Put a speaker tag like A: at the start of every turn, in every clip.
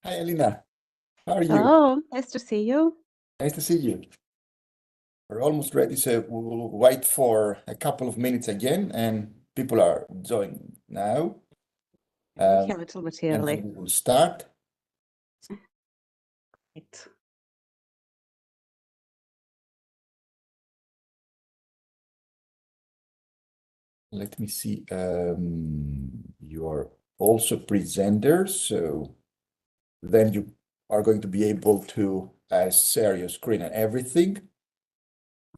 A: Hi, Alina. How are you?
B: Hello, nice to see you.
A: Nice to see you. We're almost ready, so we'll wait for a couple of minutes again, and people are joining now.
B: We have a little bit
A: And
B: early.
A: then we will start.
B: Right.
A: Let me see. You are also presenter, so then you are going to be able to share your screen and everything.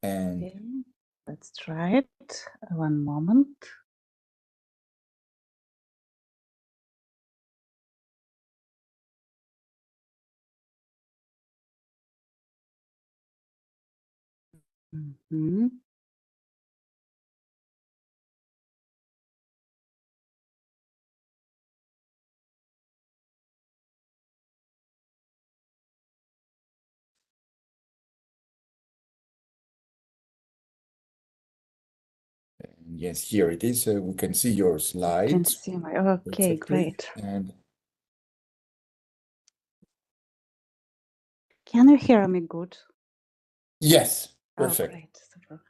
A: And
B: Okay, let's try it. One moment. Mhm.
A: yes, here it is. So we can see your
B: You can
A: slides.
B: see my, okay, great.
A: And
B: Can you hear me good?
A: yes,
B: Oh,
A: perfect.
B: great, super.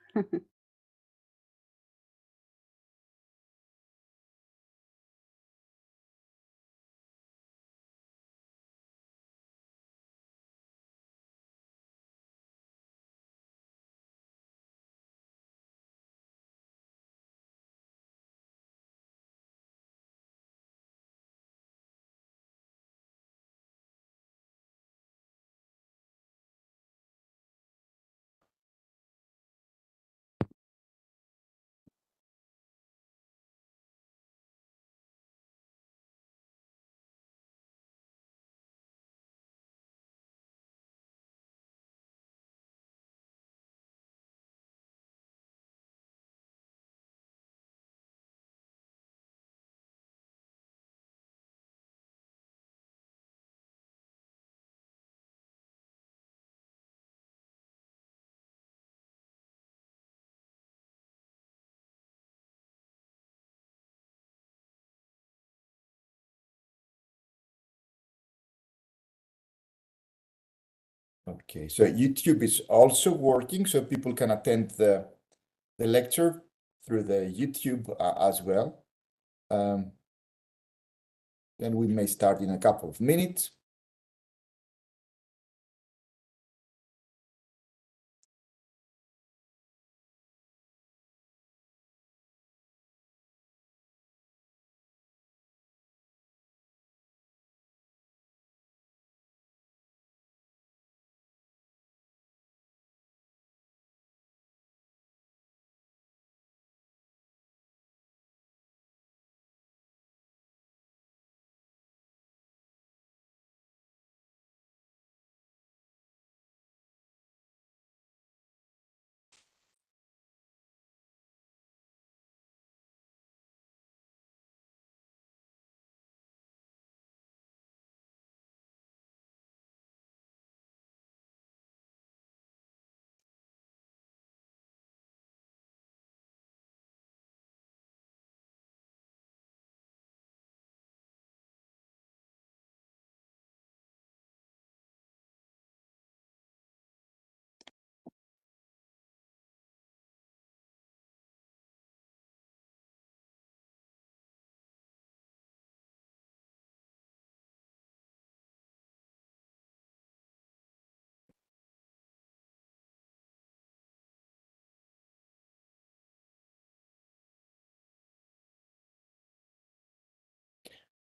A: Okay, so YouTube is also working, so people can attend the lecture through the YouTube as well. Then we may start in a couple of minutes.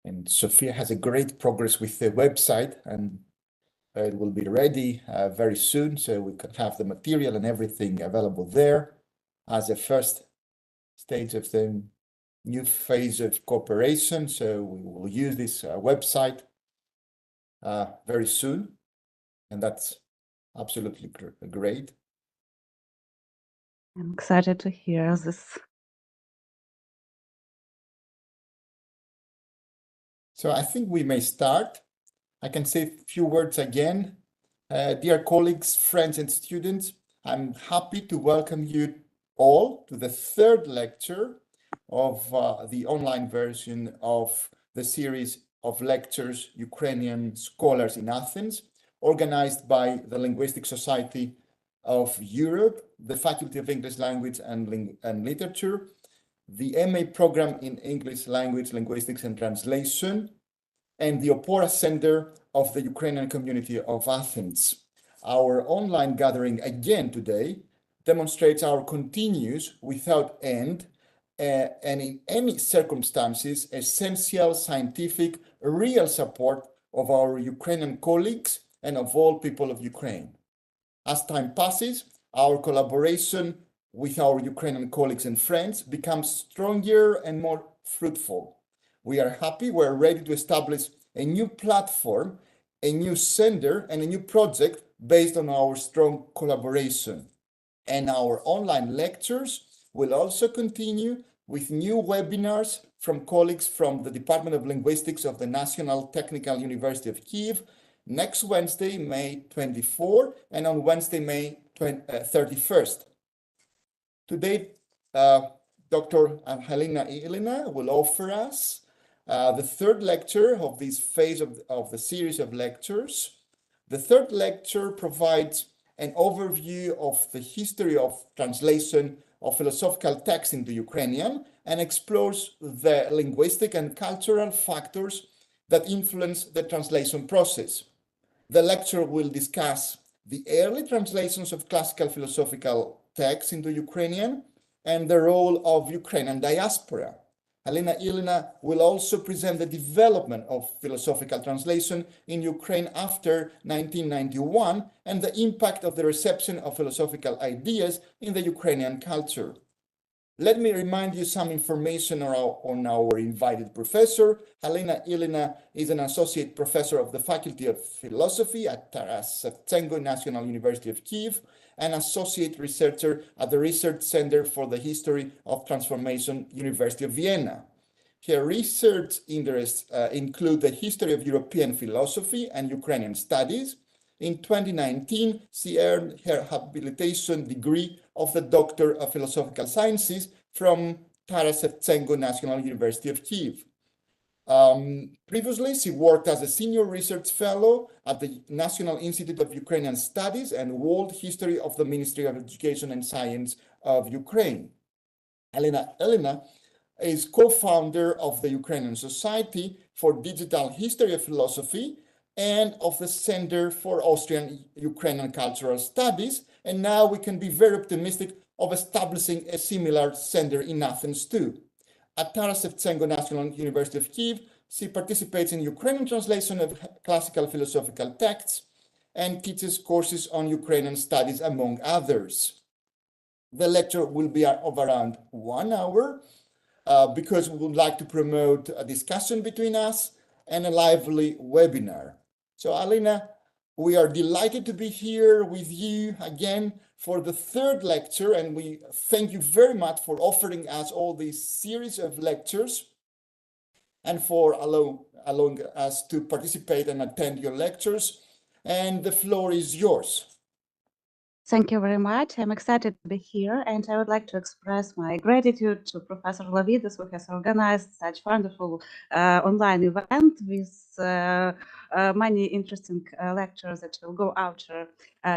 A: And Sophia has a great progress with the website, and it will be ready very soon, so we can have the material and everything available there as a first stage of the new phase of cooperation. So we will use this website very soon, and that's absolutely great.
B: I'm excited to hear this.
A: So I think we may start. I can say a few words again. Dear colleagues, friends, and students, I'm happy to welcome you all to the third lecture of the online version of the series of lectures, Ukrainian scholars in Athens, organized by the Linguistic Society of Europe, the Faculty of English Language and Literature, the MA program in English Language, Linguistics and Translation, and the Opora Center of the Ukrainian Community of Athens. Our online gathering again today demonstrates our continuous, without end, and in any circumstances, essential scientific, real support of our Ukrainian colleagues and of all people of Ukraine. As time passes, our collaboration with our Ukrainian colleagues and friends becomes stronger and more fruitful. We are happy, we're ready to establish a new platform, a new center, and a new project based on our strong collaboration. And our online lectures will also continue with new webinars from colleagues from the Department of Linguistics of the National Technical University of Kyiv next Wednesday, May 24, and on Wednesday, May 31st. Today, Dr. Halina Ilina will offer us the third lecture of this phase of the series of lectures. The third lecture provides an overview of the history of translation of philosophical texts into Ukrainian and explores the linguistic and cultural factors that influence the translation process. The lecture will discuss the early translations of classical philosophical texts into Ukrainian and the role of Ukrainian diaspora. Halina Ilina will also present the development of philosophical translation in Ukraine after 1991 and the impact of the reception of philosophical ideas in the Ukrainian culture. Let me remind you some information on our invited professor. Halina Ilina is an associate professor of the Faculty of Philosophy at Taras Shevchenko National University of Kyiv, and associate researcher at the Research Center for the History of Transformation, University of Vienna. Her research interests include the history of European philosophy and Ukrainian studies. In 2019, she earned her habilitation degree of the Doctor of Philosophical Sciences from Taras Shevchenko National University of Kyiv. Previously, she worked as a senior research fellow at the National Institute of Ukrainian Studies and World History of the Ministry of Education and Science of Ukraine. Halina Ilina is co-founder of the Ukrainian Society for Digital History of Philosophy and of the Center for Austrian Ukrainian Cultural Studies. And now we can be very optimistic of establishing a similar center in Athens too. At Taras Shevchenko National University of Kyiv, she participates in Ukrainian translation of classical philosophical texts and teaches courses on Ukrainian studies, among others. The lecture will be of around 1 hour because we would like to promote a discussion between us and a lively webinar. So Alina, we are delighted to be here with you again for the third lecture, and we thank you very much for offering us all these series of lectures and for allowing us to participate and attend your lectures. And the floor is yours.
B: Thank you very much. I'm excited to be here, and I would like to express my gratitude to Professor Lavidis, who has organized such wonderful online event with many interesting lectures that will go out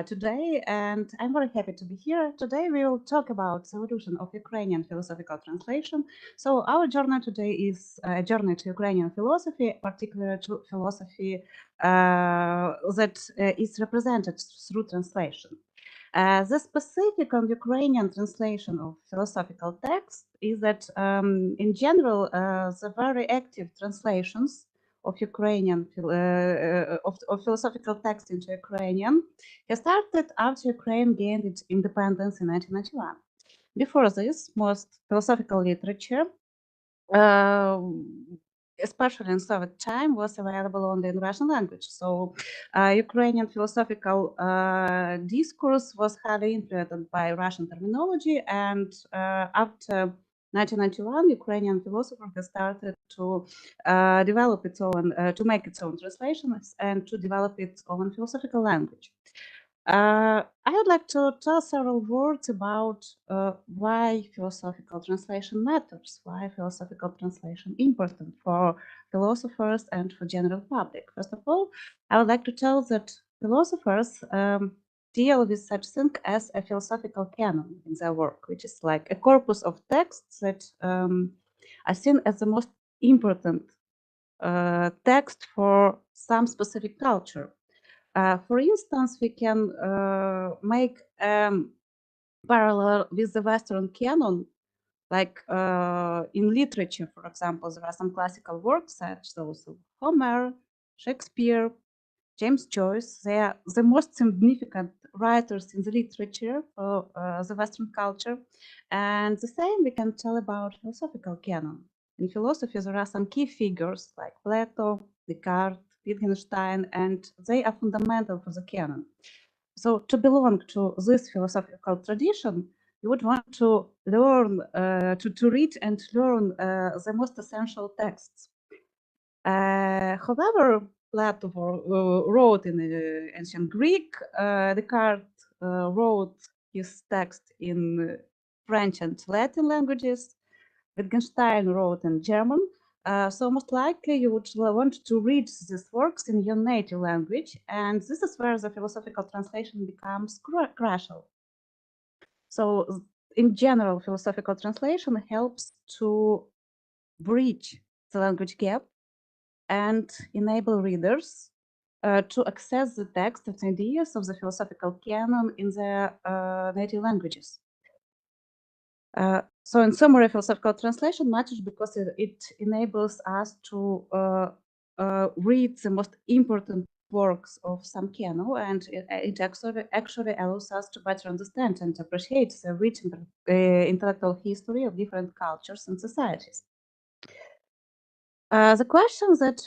B: today. And I'm very happy to be here. Today we will talk about the evolution of Ukrainian philosophical translation. So our journey today is a journey to Ukrainian philosophy, particularly to philosophy that is represented through translation. The specific on Ukrainian translation of philosophical text is that, in general, the very active translations of Ukrainian of philosophical text into Ukrainian has started after Ukraine gained its independence in 1991. Before this, most philosophical literature, especially in Soviet time, was available only in Russian language. So Ukrainian philosophical discourse was highly influenced by Russian terminology. And after 1991, Ukrainian philosopher has started to develop its own, to make its own translations and to develop its own philosophical language. I would like to tell several words about why philosophical translation matters, why philosophical translation important for philosophers and for general public. First of all, I would like to tell that philosophers deal with such thing as a philosophical canon in their work, which is like a corpus of texts that are seen as the most important text for some specific culture. For instance, we can make parallel with the Western canon, like in literature, for example, there are some classical works such those of Homer, Shakespeare, James Joyce. They are the most significant writers in the literature for the Western culture. And the same we can tell about philosophical canon. In philosophy, there are some key figures like Plato, Descartes, Wittgenstein, and they are fundamental for the canon. So to belong to this philosophical tradition, you would want to learn, to read and learn the most essential texts. However, Plato wrote in ancient Greek, Descartes wrote his text in French and Latin languages, Wittgenstein wrote in German. So most likely you would want to read these works in your native language, and this is where the philosophical translation becomes crucial. So in general, philosophical translation helps to bridge the language gap and enable readers to access the text and ideas of the philosophical canon in their native languages. So in summary, philosophical translation matters because it enables us to read the most important works of some canon, and it actually allows us to better understand and appreciate the rich intellectual history of different cultures and societies. The question that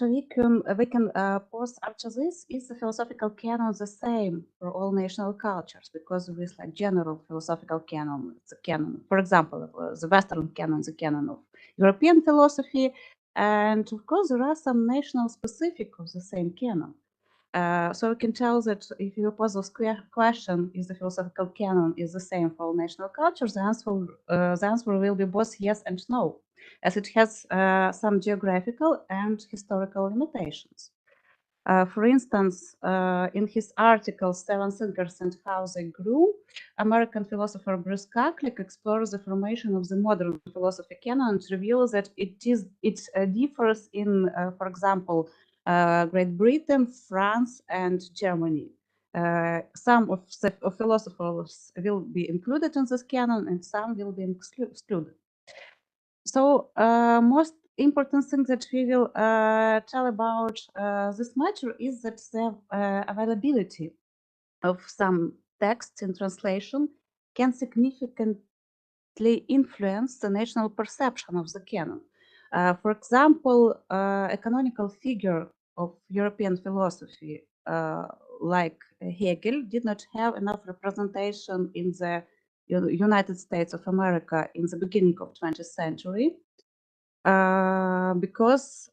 B: we can pose after this: is the philosophical canon the same for all national cultures? Because there is like general philosophical canon, the canon, for example, the Western canon, the canon of European philosophy, and of course there are some national specific of the same canon. So we can tell that if you pose this question, is the philosophical canon is the same for all national cultures, the answer will be both yes and no, as it has some geographical and historical limitations. For instance, in his article, Seven Thinkers and How They Grew, American philosopher Bruce Kaklik explores the formation of the modern philosophy canon and reveals that it differs in, for example, Great Britain, France, and Germany. Some of the philosophers will be included in this canon and some will be excluded. So most important thing that we will tell about this matter is that the availability of some texts in translation can significantly influence the national perception of the canon. For example, a canonical figure of European philosophy like Hegel did not have enough representation in the United States of America in the beginning of 20th century because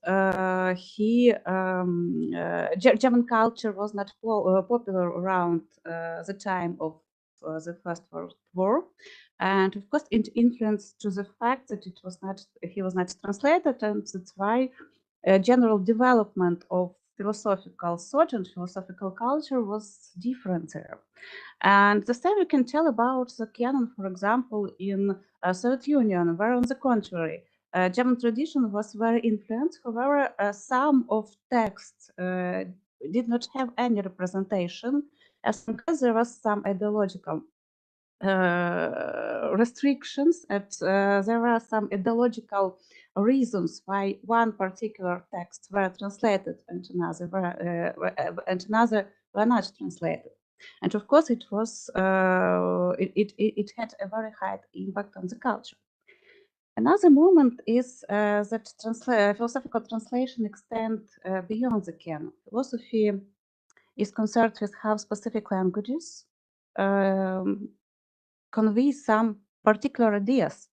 B: German culture was not popular around the time of the First World War, and of course it influenced to the fact that he was not translated, and that's why general development of philosophical thought and philosophical culture was different there. And the same we can tell about the canon, for example, in Soviet Union, where on the contrary, German tradition was very influenced. However, some of texts did not have any representation, as long as there was some ideological restrictions, and there are some ideological reasons why one particular text were translated and another were not translated. And of course, it had a very high impact on the culture. Another moment is that philosophical translation extend beyond the canon. Philosophy is concerned with how specific languages convey some particular ideas.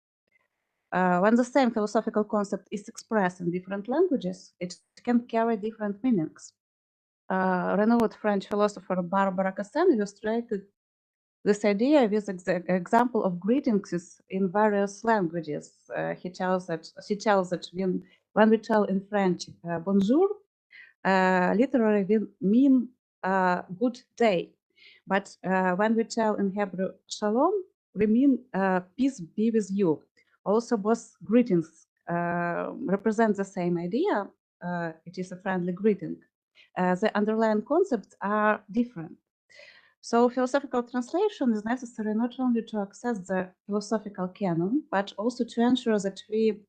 B: When the same philosophical concept is expressed in different languages, it can carry different meanings. renowned French philosopher Barbara Cassin illustrated this idea with example of greetings in various languages. She tells that when we tell in French bonjour, literally we mean good day. But when we tell in Hebrew shalom, we mean peace be with you. Also, both greetings represent the same idea. It is a friendly greeting. The underlying concepts are different. So philosophical translation is necessary not only to access the philosophical canon, but also to ensure that we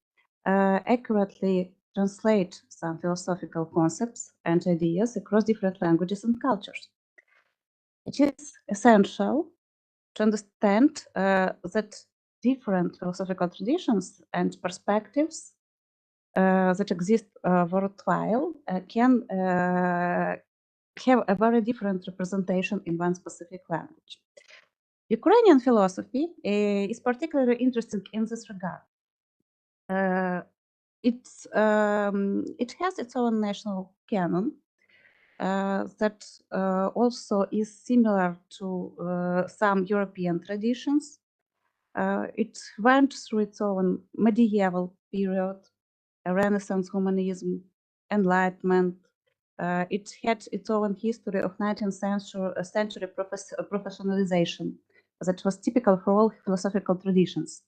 B: accurately translate some philosophical concepts and ideas across different languages and cultures. It is essential to understand that different philosophical traditions and perspectives that exist worldwide can have a very different representation in one specific language. Ukrainian philosophy is particularly interesting in this regard. It has its own national canon that also is similar to some European traditions. It went through its own medieval period, Renaissance humanism, Enlightenment. It had its own history of 19th century professionalization that was typical for all philosophical traditions.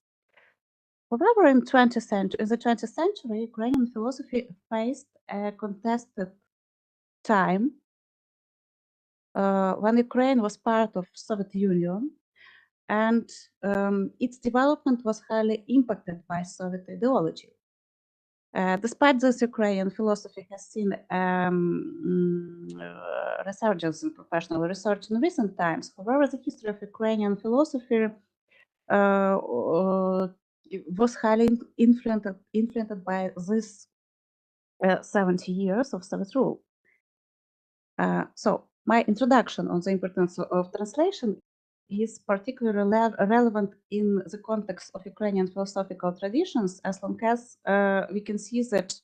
B: However, in the 20th century, Ukrainian philosophy faced a contested time when Ukraine was part of Soviet Union, and its development was highly impacted by Soviet ideology. Despite this, Ukrainian philosophy has seen resurgence in professional research in recent times. However, the history of Ukrainian philosophy was highly influenced by this 70 years of Soviet rule. So my introduction on the importance of translation is particularly relevant in the context of Ukrainian philosophical traditions, as long as we can see that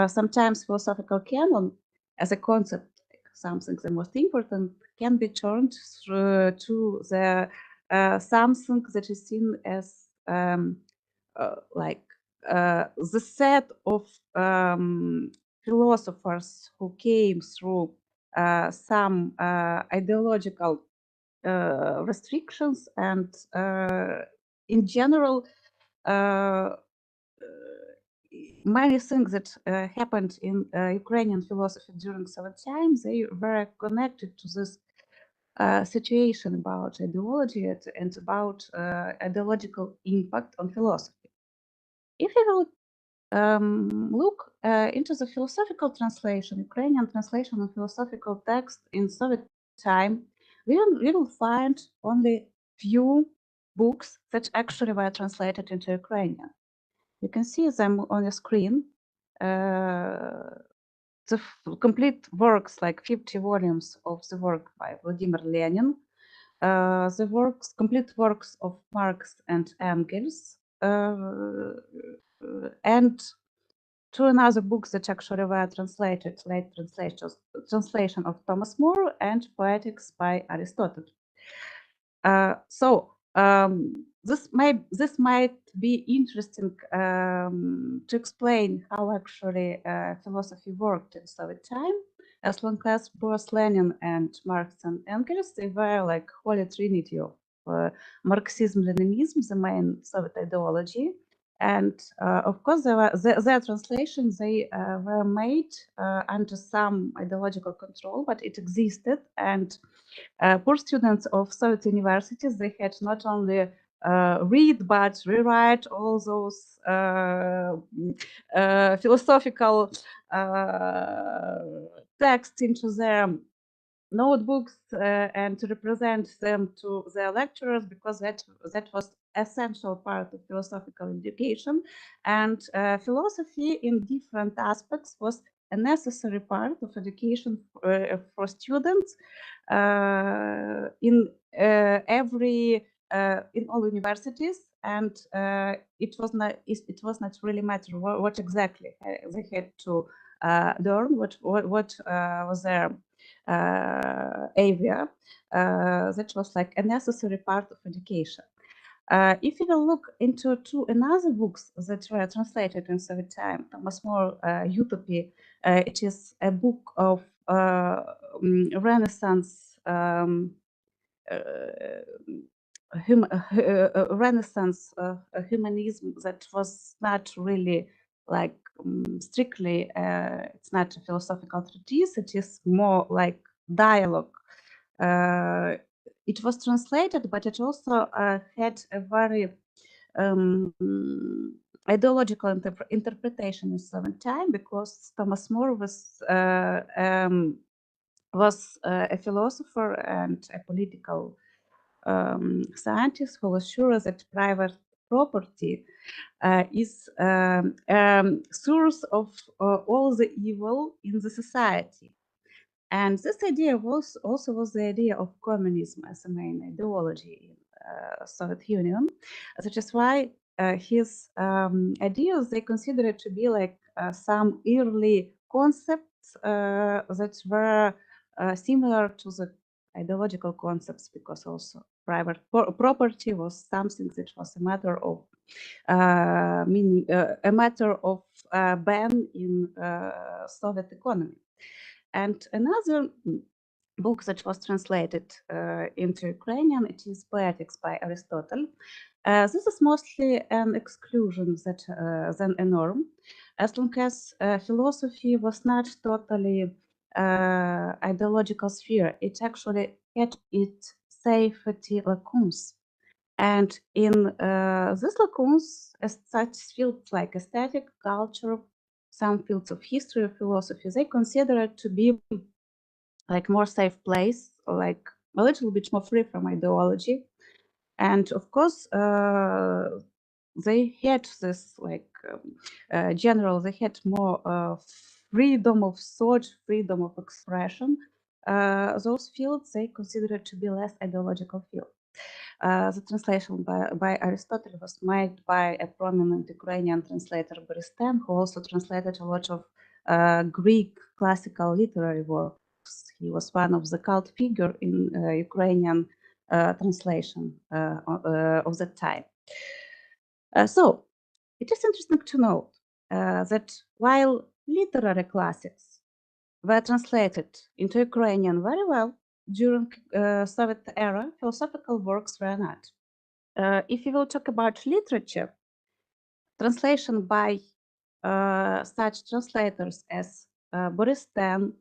B: sometimes philosophical canon as a concept, something the most important, can be turned through to the something that is seen as like the set of philosophers who came through some ideological restrictions, and in general many things that happened in Ukrainian philosophy during Soviet times, they were connected to this situation about ideology and about ideological impact on philosophy. If we will look into the philosophical translation, Ukrainian translation of philosophical text in Soviet time, we will find only few books that actually were translated into Ukrainian. You can see them on your screen. The complete works, like 50 volumes of the work by Vladimir Lenin, the complete works of Marx and Engels, and two another books that actually were translated, late translation of Thomas More and Poetics by Aristotle. This might be interesting to explain how actually philosophy worked in Soviet time, as long as both Lenin and Marx and Engels, they were like holy trinity of Marxism-Leninism, the main Soviet ideology. And of course, their translations, they were made under some ideological control, but it existed. And poor students of Soviet universities, they had not only read but rewrite all those philosophical texts into their notebooks and to represent them to their lecturers, because that was essential part of philosophical education. And philosophy in different aspects was a necessary part of education for students in all universities, and it was not really matter what exactly they had to learn what was their area that was like a necessary part of education. If you will look into another books that were translated in Soviet time, Thomas More, Utopia, it is a book of Renaissance Renaissance humanism that was not really like strictly, it's not a philosophical treatise, it is more like dialogue. It was translated, but it also had a very ideological interpretation in Soviet time, because Thomas More was a philosopher and a political scientist who was sure that private property is source of all the evil in the society. And this idea was the idea of communism as a main ideology in Soviet Union. That is why his ideas, they consider it to be like some early concepts that were similar to the ideological concepts, because also private property was something that was a matter of ban in Soviet economy. And another book that was translated into Ukrainian, it is Poetics by Aristotle. This is mostly an exclusion than a norm, as long as philosophy was not totally ideological sphere. It actually had its safety lacunes. And in these lacunes, as such fields like aesthetic, culture, some fields of history or philosophy, they consider it to be like more safe place, or like a little bit more free from ideology. And of course, they had this like general, they had more freedom of thought, freedom of expression. Those fields, they considered to be less ideological field. The translation by Aristotle was made by a prominent Ukrainian translator, Boris Ten, who also translated a lot of Greek classical literary works. He was one of the cult figure in Ukrainian translation of that time. So it is interesting to note that while literary classics were translated into Ukrainian very well during Soviet era, philosophical works were not. If you will talk about literature, translation by such translators as Boris Ten,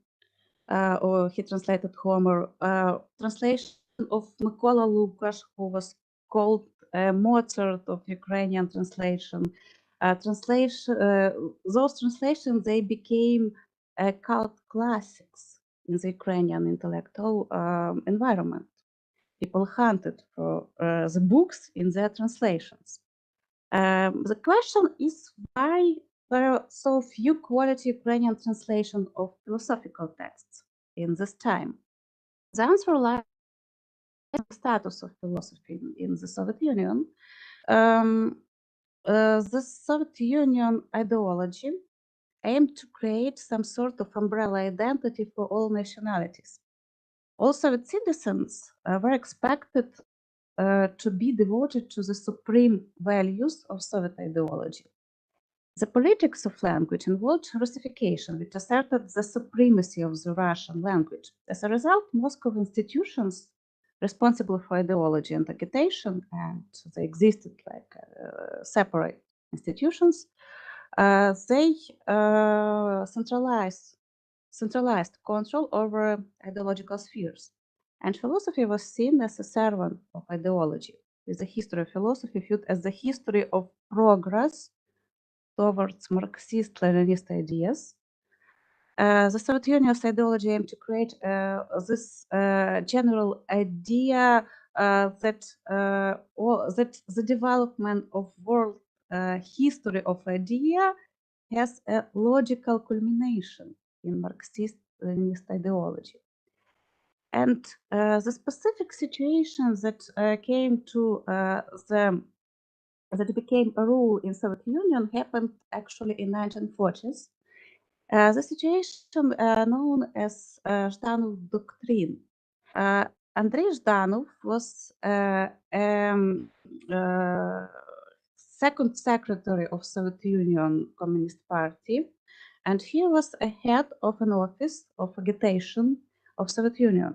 B: or he translated Homer, translation of Mykola Lukash, who was called Mozart of Ukrainian translation. Those translations, they became cult classics in the Ukrainian intellectual environment. People hunted for the books in their translations. The question is, why there are so few quality Ukrainian translations of philosophical texts in this time? The answer lies in the status of philosophy in the Soviet Union. The Soviet Union ideology aimed to create some sort of umbrella identity for all nationalities. All Soviet citizens were expected to be devoted to the supreme values of Soviet ideology. The politics of language involved Russification, which asserted the supremacy of the Russian language. As a result, Moscow institutions responsible for ideology and agitation, and they existed like separate institutions, they centralized control over ideological spheres. And philosophy was seen as a servant of ideology, with the history of philosophy viewed as the history of progress towards Marxist-Leninist ideas. The Soviet Union's ideology aimed to create this general idea that the development of world history of idea has a logical culmination in Marxist-Leninist ideology. And the specific situations that came to that became a rule in Soviet Union happened actually in 1940s. The situation known as Zhdanov doctrine. Andrei Zhdanov was second secretary of Soviet Union Communist Party, and he was a head of an office of agitation of Soviet Union.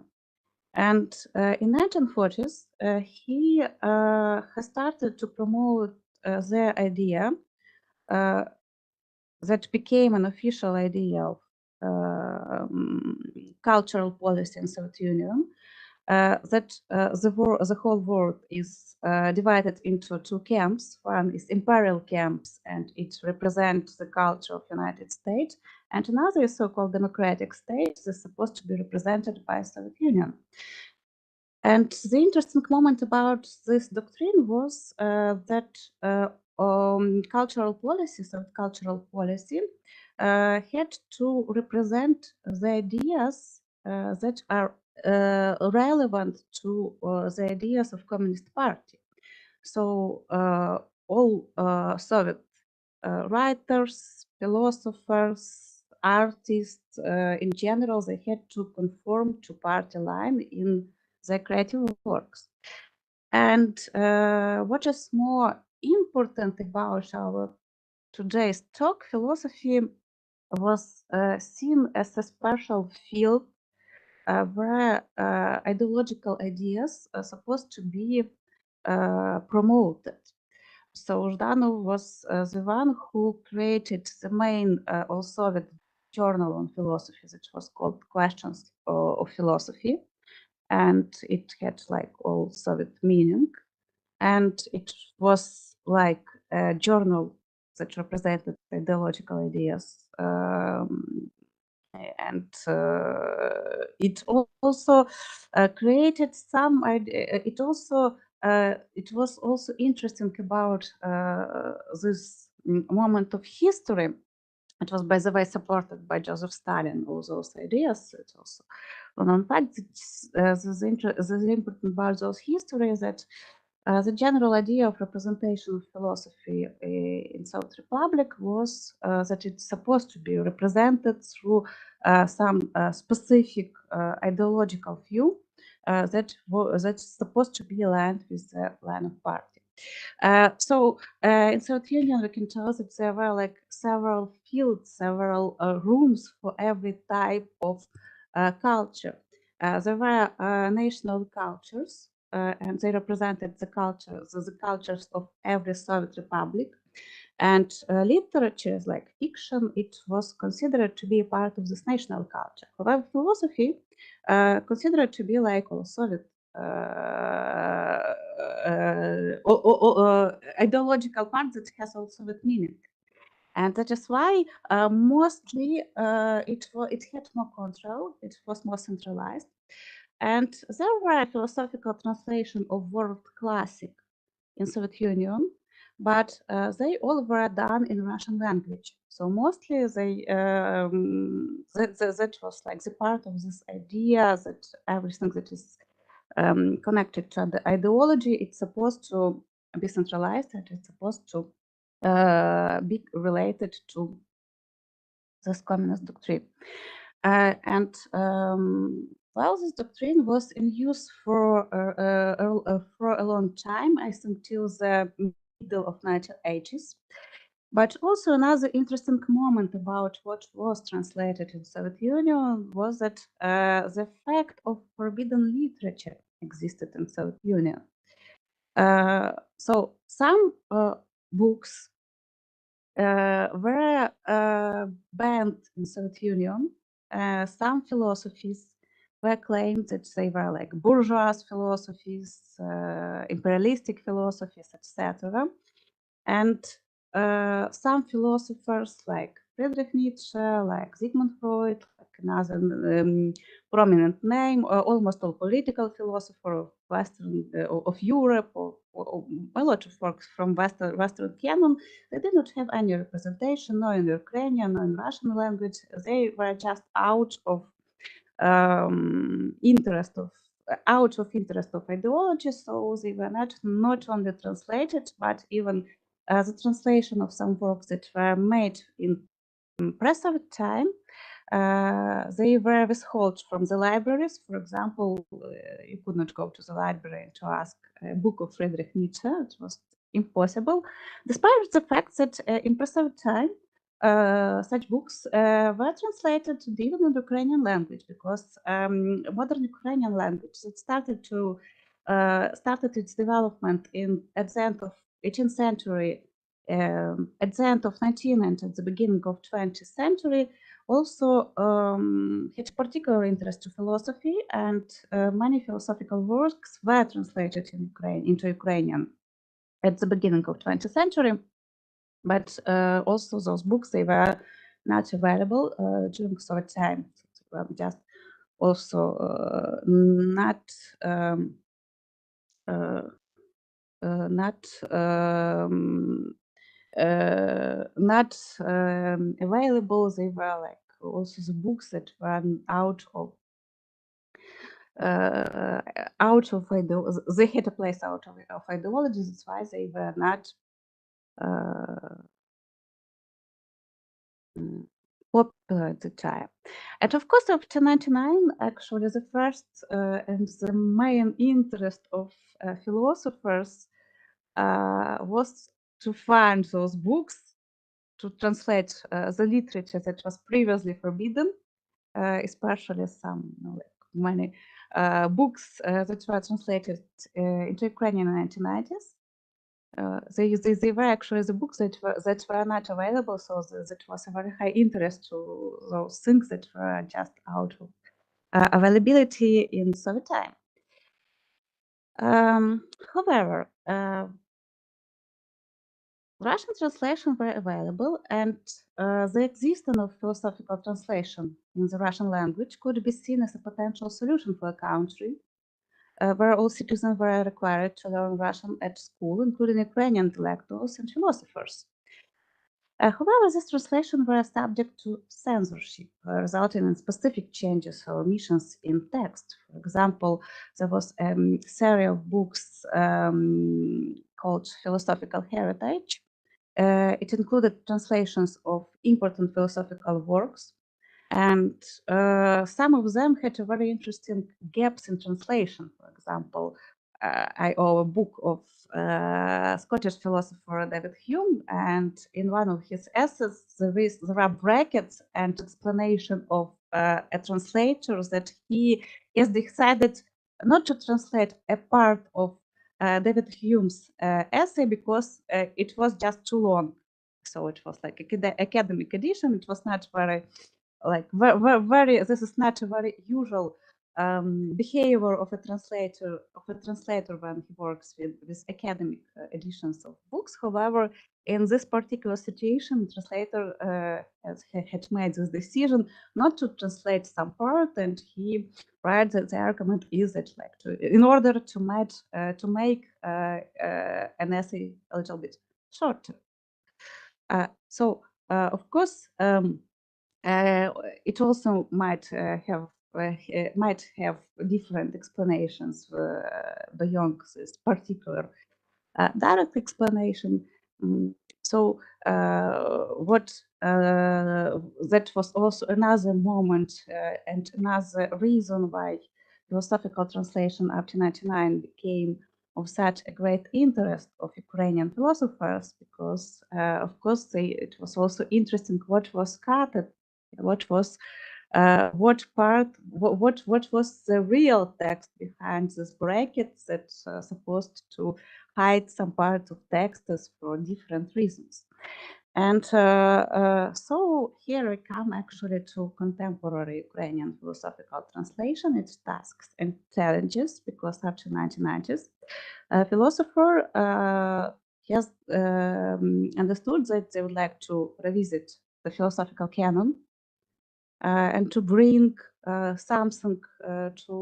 B: And in 1940s, he has started to promote the idea that became an official idea of cultural policy in Soviet Union, that the whole world is divided into two camps. One is imperial camps, and it represents the culture of United States, and another is so-called democratic states that's supposed to be represented by Soviet Union. And the interesting moment about this doctrine was that cultural policy, Soviet cultural policy, had to represent the ideas that are relevant to the ideas of Communist Party. So all Soviet writers, philosophers, artists, in general, they had to conform to party line in their creative works. And what is more important about our today's talk, philosophy was seen as a special field where ideological ideas are supposed to be promoted. So Zhdanov was the one who created the main all-Soviet journal on philosophy, that was called Questions of Philosophy, and it had like all Soviet meaning, and it was like a journal that represented ideological ideas. And it also created some idea. It was also interesting about this moment of history. It was, by the way, supported by Joseph Stalin, all those ideas. It's also one fact that the important about those history is that the general idea of representation of philosophy in South Republic was that it's supposed to be represented through some specific ideological view that's supposed to be aligned with the line of party. So in Soviet Union, we can tell that there were like several fields, several rooms for every type of culture. There were national cultures, and they represented the cultures of every Soviet republic. And literatures like fiction, it was considered to be a part of this national culture. However, philosophy considered to be like all Soviet ideological part that has also Soviet meaning. And that is why mostly it had more control, it was more centralized. And there were philosophical translation of world classic in Soviet Union, but they all were done in Russian language. So mostly that was like the part of this idea that everything that is connected to the ideology, it's supposed to be centralized and it's supposed to be related to this communist doctrine. And while this doctrine was in use for a long time, I think till the middle of 1980s. But also another interesting moment about what was translated in Soviet Union was that the fact of forbidden literature existed in Soviet Union. So some books were banned in Soviet Union. Some philosophies were claimed that they were like bourgeois philosophies, imperialistic philosophies, etc. And some philosophers like Friedrich Nietzsche, like Sigmund Freud, like another prominent name, almost all political philosophers of Western of Europe, or a lot of works from Western canon, they did not have any representation, no in Ukrainian, no in Russian language. They were just out of interest of ideology, so they were not only translated, but even the translation of some works that were made in pre-Soviet time, they were withheld from the libraries. For example, you could not go to the library to ask a book of Friedrich Nietzsche. It was impossible, despite the fact that in pre-Soviet time, such books were translated even in Ukrainian language, because modern Ukrainian language that started its development at the end of 18th century, at the end of 19th and at the beginning of 20th century, also had particular interest to philosophy, and many philosophical works were translated into Ukrainian at the beginning of 20th century. But also those books, they were not available during Soviet time. They were just also not available. They were like also the books that ran out of they had a place out of ideology. That's why they were not popular at the time. And of course, after 99, actually, the first and the main interest of philosophers was to find those books, to translate the literature that was previously forbidden, especially some many books that were translated into Ukrainian in the 1990s. They were actually the books that were not available, so that was a very high interest to those things that were just out of availability in Soviet time. However, Russian translations were available, and the existence of philosophical translation in the Russian language could be seen as a potential solution for a country where all citizens were required to learn Russian at school, including Ukrainian intellectuals and philosophers. However, these translations were subject to censorship, resulting in specific changes or omissions in text. For example, there was a series of books called Philosophical Heritage. It included translations of important philosophical works, and some of them had a very interesting gaps in translation. For example, I owe a book of Scottish philosopher David Hume, and in one of his essays there are brackets and explanation of a translator that he has decided not to translate a part of David Hume's essay because it was just too long. So it was like academic edition. It was not very very this is not a very usual behavior of a translator when he works with academic editions of books. However, in this particular situation, the translator had made this decision not to translate some part, and he writes that the argument is that in order to make an essay a little bit shorter. So of course it also might have different explanations beyond this particular direct explanation. So that was also another moment and another reason why philosophical translation after 99 became of such a great interest of Ukrainian philosophers, because of course it was also interesting what was cut, what was the real text behind this brackets that supposed to hide some part of texts for different reasons. And so here we come actually to contemporary Ukrainian philosophical translation, its tasks and challenges, because after 1990s, a philosopher has understood that they would like to revisit the philosophical canon and to bring something to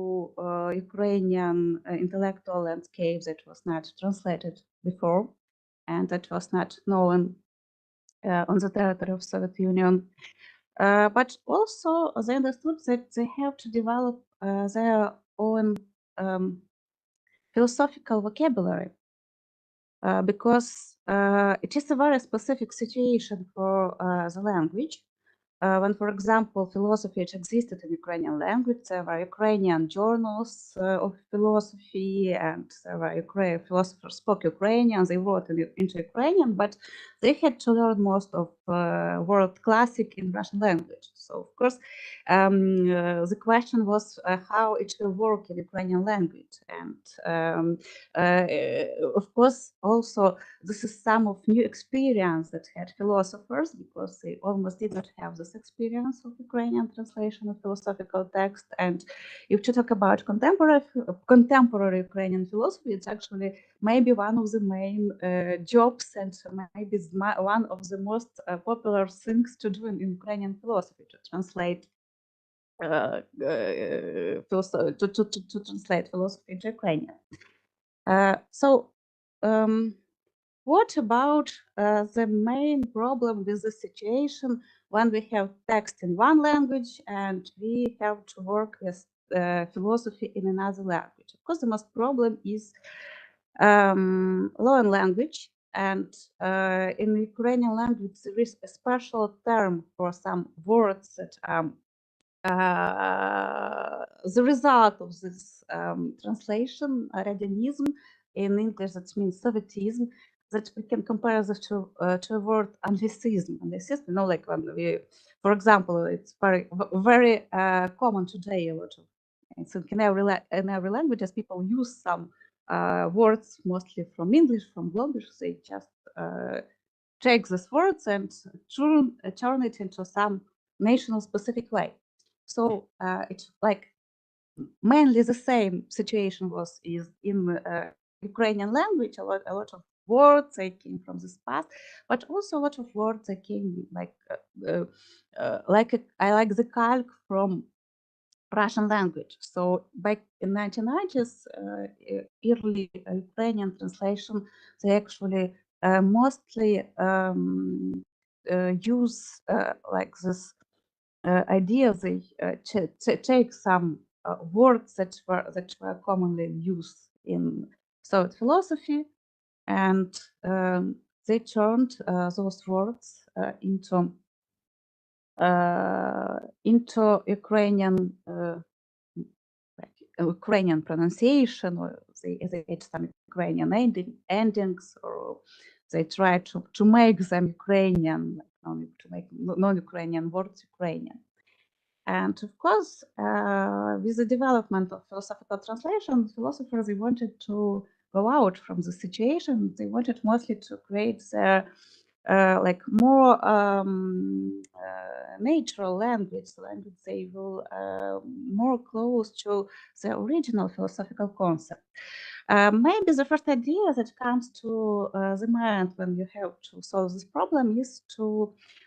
B: Ukrainian intellectual landscape that was not translated before and that was not known on the territory of Soviet Union. But also they understood that they have to develop their own philosophical vocabulary because it is a very specific situation for the language. when, for example, philosophy existed in Ukrainian language, there were Ukrainian journals of philosophy, and there were philosophers spoke Ukrainian, they wrote into Ukrainian, but they had to learn most of world classic in Russian language. So, of course, the question was how it will work in Ukrainian language. And of course, also, this is some of new experience that had philosophers, because they almost did not have this experience of Ukrainian translation of philosophical text. And if you talk about contemporary Ukrainian philosophy, it's actually maybe one of the main jobs, and maybe one of the most popular things to do in Ukrainian philosophy, to translate to translate philosophy into Ukrainian. So what about the main problem with the situation when we have text in one language and we have to work with philosophy in another language? Of course, the most problem is loan language, and in Ukrainian language there is a special term for some words that the result of this translation, radionism, in English that means Sovietism, that we can compare this to a word Anglicism. Anglicism, you know, like when we, for example, it's very common today. A lot of, so in every language, as people use some words, mostly from English, from Global, they just take these words and turn it into some national specific way. So it's like mainly the same situation is in Ukrainian language. A lot of words they came from this past, but also a lot of words that came I like the calc from Russian language. So back in 1990s, early Ukrainian translation, they actually mostly use like this idea. They take some words that were commonly used in Soviet philosophy, and they turned those words into Ukrainian pronunciation, or they had some Ukrainian endings, or they try to make them Ukrainian, to make non-Ukrainian words Ukrainian. And of course, with the development of philosophical translation, philosophers, they wanted to go out from the situation. They wanted mostly to create their like more natural language they will more close to the original philosophical concept. Maybe the first idea that comes to the mind when you have to solve this problem is to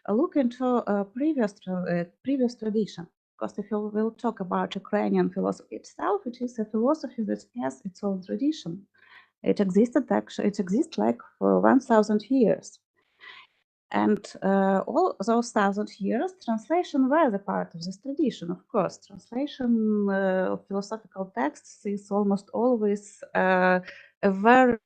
B: look into previous tradition. Because if you will talk about Ukrainian philosophy itself, it is a philosophy that has its own tradition. It exists like for 1,000 years. And all those 1,000 years, translation were the part of this tradition, of course. Translation of philosophical texts is almost always a very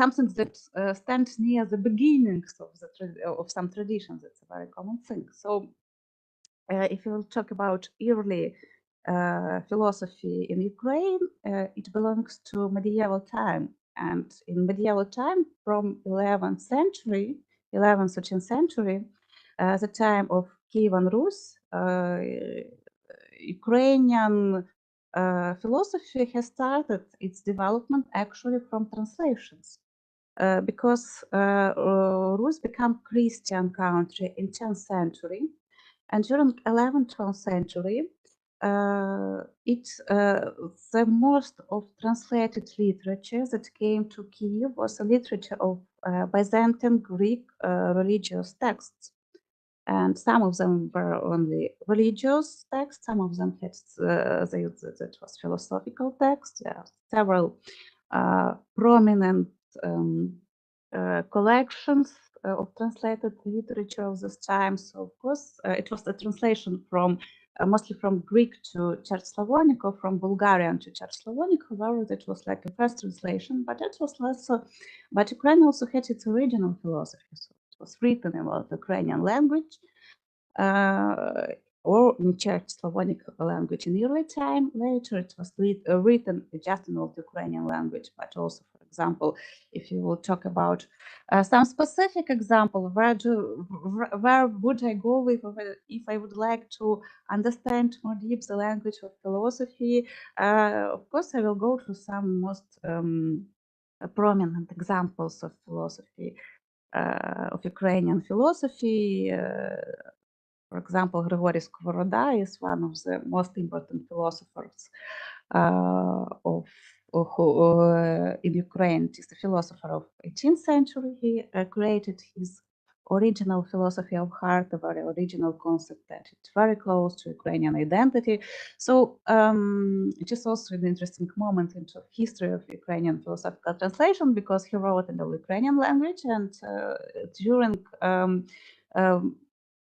B: something that stands near the beginnings of some traditions. It's a very common thing. So if you will talk about early philosophy in Ukraine, it belongs to medieval time. And in medieval time, from 11th century, 11th, 13th century, the time of Kievan Rus, Ukrainian philosophy has started its development actually from translations. Because Rus became Christian country in 10th century, and during 11th, 12th century, the most of translated literature that came to Kiev was a literature of Byzantine Greek religious texts. And some of them were only religious texts, some of them had that was philosophical text. There are several prominent collections of translated literature of this time. So of course it was a translation from mostly from Greek to Church Slavonic, or from Bulgarian to Church Slavonic. However, that was like a first translation, but it was also, but Ukraine also had its original philosophy. So it was written about the Ukrainian language, or in Czech Slavonic language in early time. Later, it was written just in old Ukrainian language, but also, for example, if you will talk about some specific example, where would I go with if I would like to understand more deep the language of philosophy? Of course, I will go to some most prominent examples of philosophy, of Ukrainian philosophy. For example, Grigory Skovoroda is one of the most important philosophers in Ukraine. He's a philosopher of 18th century. He created his original philosophy of heart, a very original concept that is very close to Ukrainian identity. So it is also an interesting moment into history of Ukrainian philosophical translation, because he wrote in the Ukrainian language, and during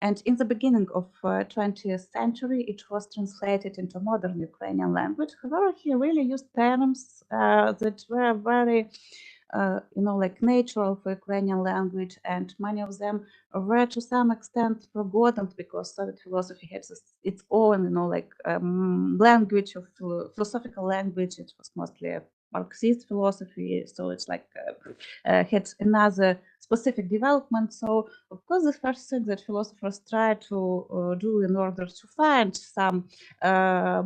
B: and in the beginning of 20th century, it was translated into modern Ukrainian language. However, he really used terms that were very, like natural for Ukrainian language, and many of them were to some extent forgotten because Soviet philosophy had its own, language of philosophical language. It was mostly a Marxist philosophy, so it's like had another specific development. So of course, the first thing that philosophers try to do in order to find some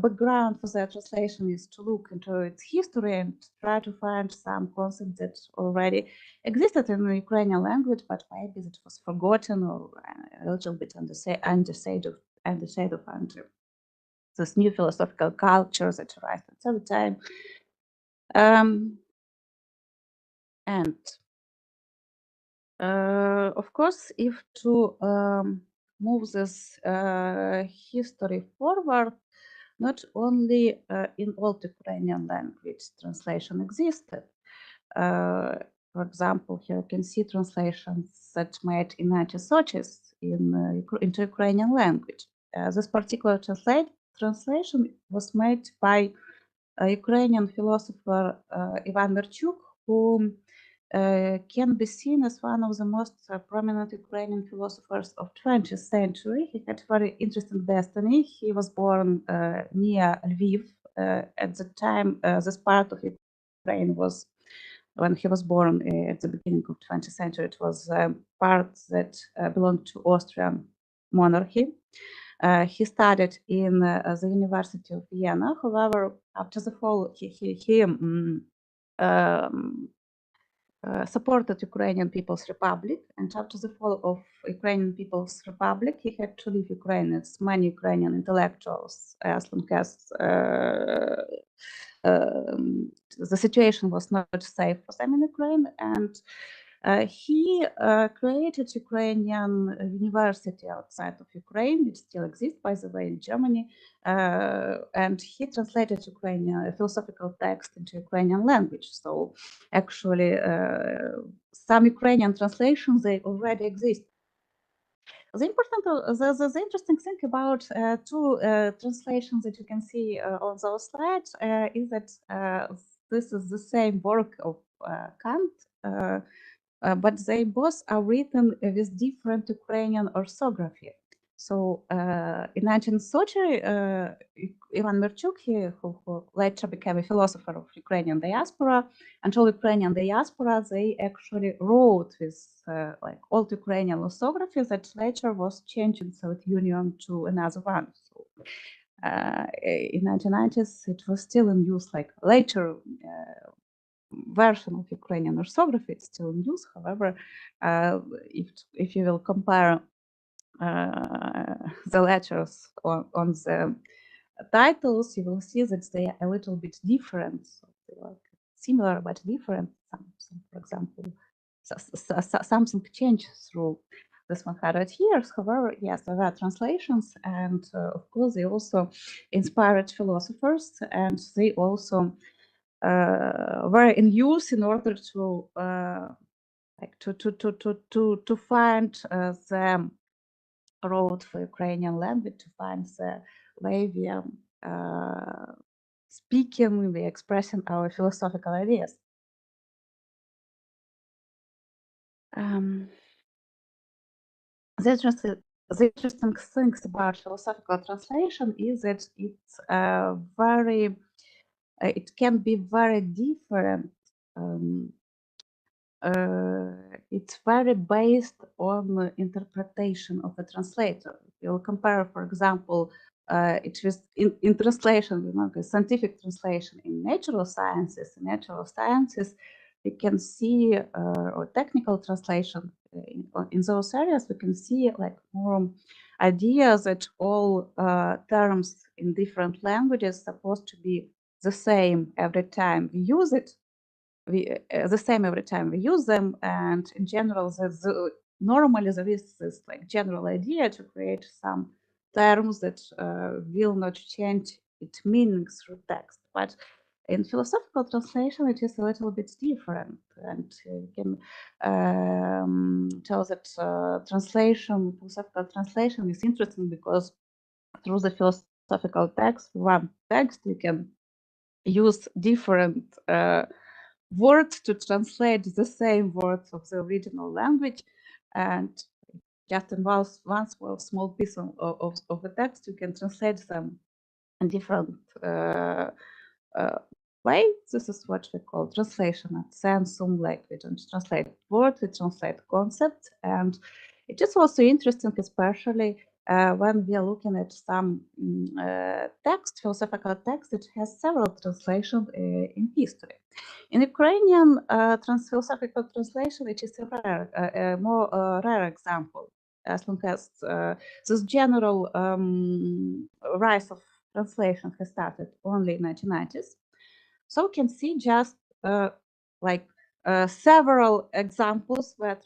B: background for their translation is to look into its history and try to find some concept that already existed in the Ukrainian language, but maybe it was forgotten or a little bit under shade of this new philosophical culture that arrived at some time. And of course, if to move this history forward, not only in old Ukrainian language translation existed. For example, here you can see translations that made in 1930s into Ukrainian language. This particular translation was made by a Ukrainian philosopher Ivan Merchuk, who can be seen as one of the most prominent Ukrainian philosophers of 20th century. He had very interesting destiny. He was born near Lviv. At the time, this part of Ukraine was, when he was born at the beginning of 20th century, it was part that belonged to Austrian monarchy. He studied in the University of Vienna. However, after the fall, he supported Ukrainian People's Republic, and after the fall of Ukrainian People's Republic, he had to leave Ukraine. As many Ukrainian intellectuals, as long as the situation was not safe for them in Ukraine, and he created Ukrainian university outside of Ukraine. It still exists, by the way, in Germany, and he translated Ukrainian philosophical text into Ukrainian language. So actually, some Ukrainian translations, they already exist. The interesting thing about two translations that you can see on those slides is that this is the same work of Kant, but they both are written with different Ukrainian orthography. So in 1930, Ivan Merchuk, who later became a philosopher of Ukrainian diaspora, and all Ukrainian diaspora, they actually wrote with old Ukrainian orthography that later was changed in Soviet Union to another one. So in 1990s, it was still in use, like later version of Ukrainian orthography is still in use. However, if you will compare the letters on the titles, you will see that they are a little bit different. So they are similar but different. Some, for example, something changes through this 100 years. However, yes, there are translations, and of course, they also inspired philosophers, and they also were in use in order to find the road for Ukrainian language, to find the way we are speaking, we expressing our philosophical ideas. the interesting things about philosophical translation is that it's it can be very different. It's very based on the interpretation of a translator. You'll compare, for example, it was in translation, the scientific translation in natural sciences. In natural sciences, we can see, or technical translation in those areas, we can see like more ideas that all terms in different languages supposed to be the same every time we use it. The same every time we use them, and in general, normally there is this like general idea to create some terms that will not change its meaning through text. But in philosophical translation, it is a little bit different, and you can tell that philosophical translation is interesting because through the philosophical text, one text, you can use different words to translate the same words of the original language, and just in one small piece of the text, you can translate them in different way. This is what we call translation at sensum, like we don't translate words, we translate concepts, and it is also interesting, especially when we are looking at some text, philosophical text, that has several translations in history. In Ukrainian philosophical translation, it is a more rare example, as long as this general rise of translation has started only in 1990s. So we can see just several examples where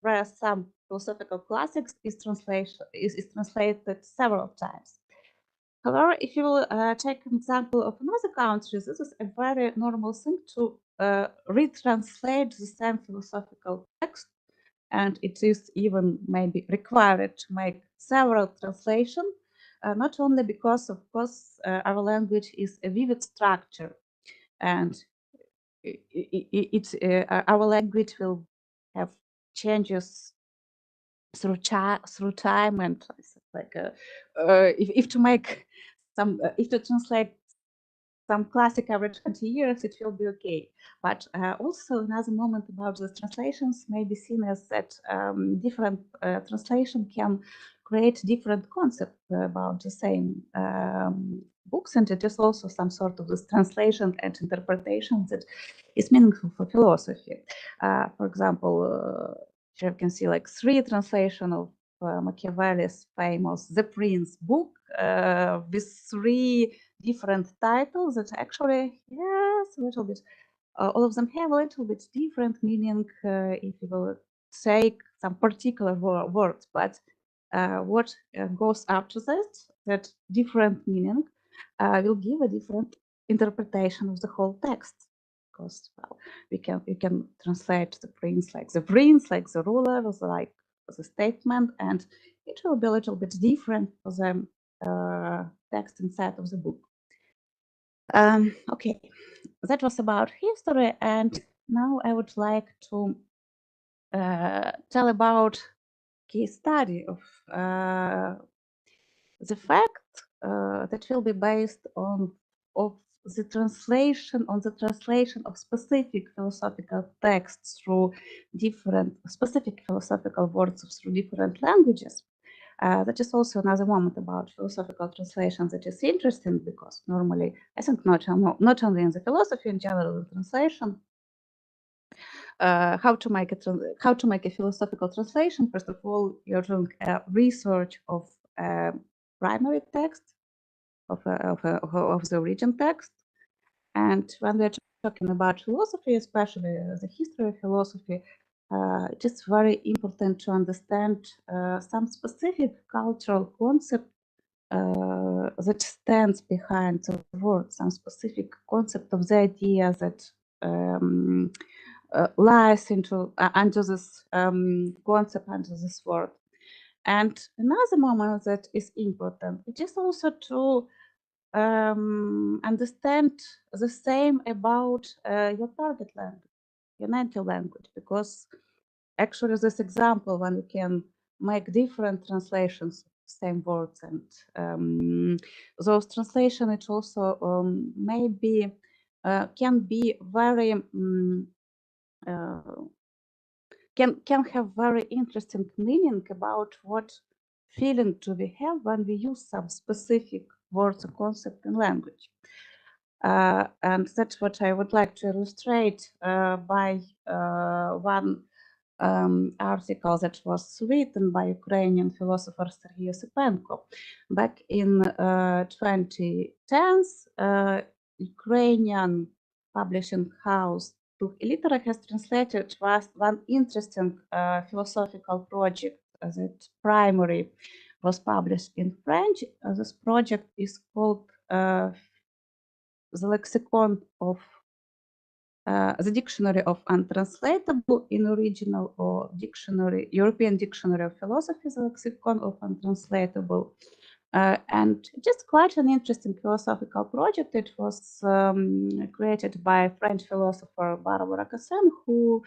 B: where some philosophical classics is translated several times. However, if you will take an example of another country, this is a very normal thing to retranslate the same philosophical text, and it is even maybe required to make several translations, not only because, of course, our language is a vivid structure, and our language will have changes through time, and like if to make some if to translate some classic every 20 years, it will be okay. But also another moment about the translations may be seen as that different translation can create different concepts about the same books, and it is also some sort of this translation and interpretation that is meaningful for philosophy. For example, here you can see like 3 translations of Machiavelli's famous The Prince book with 3 different titles that actually, yes, a little bit, all of them have a little bit different meaning if you will take some particular words, but what goes after that different meaning will give a different interpretation of the whole text. Because, well, we can translate the prince, like the ruler, like the statement, and it will be a little bit different for the text inside of the book. Okay, that was about history, and now I would like to tell about case study of the fact that will be based on the translation of specific philosophical texts through different specific philosophical words through different languages. That is also another moment about philosophical translation that is interesting, because normally, I think not only in the philosophy, in general, in translation, how to make a philosophical translation. First of all, you're doing research of primary text of the origin text, and when we're talking about philosophy, especially the history of philosophy, it is very important to understand some specific cultural concept that stands behind the word, some specific concept of the idea that lies under this concept, under this word. And another moment that is important, it is also to understand the same about your target language, your native language, because actually this example when you can make different translations of same words, and those translation it also maybe can be very can have very interesting meaning about what feeling do we have when we use some specific words or concept in language. And that's what I would like to illustrate by one article that was written by Ukrainian philosopher Sergei Osipenko. Back in 2010s, Ukrainian publishing house Duh Illitera has translated one interesting philosophical project that primary was published in French. This project is called the lexicon of the dictionary of untranslatable in original, or dictionary, European dictionary of philosophy, the lexicon of untranslatable. And just quite an interesting philosophical project. It was created by French philosopher Barbara Cassin, who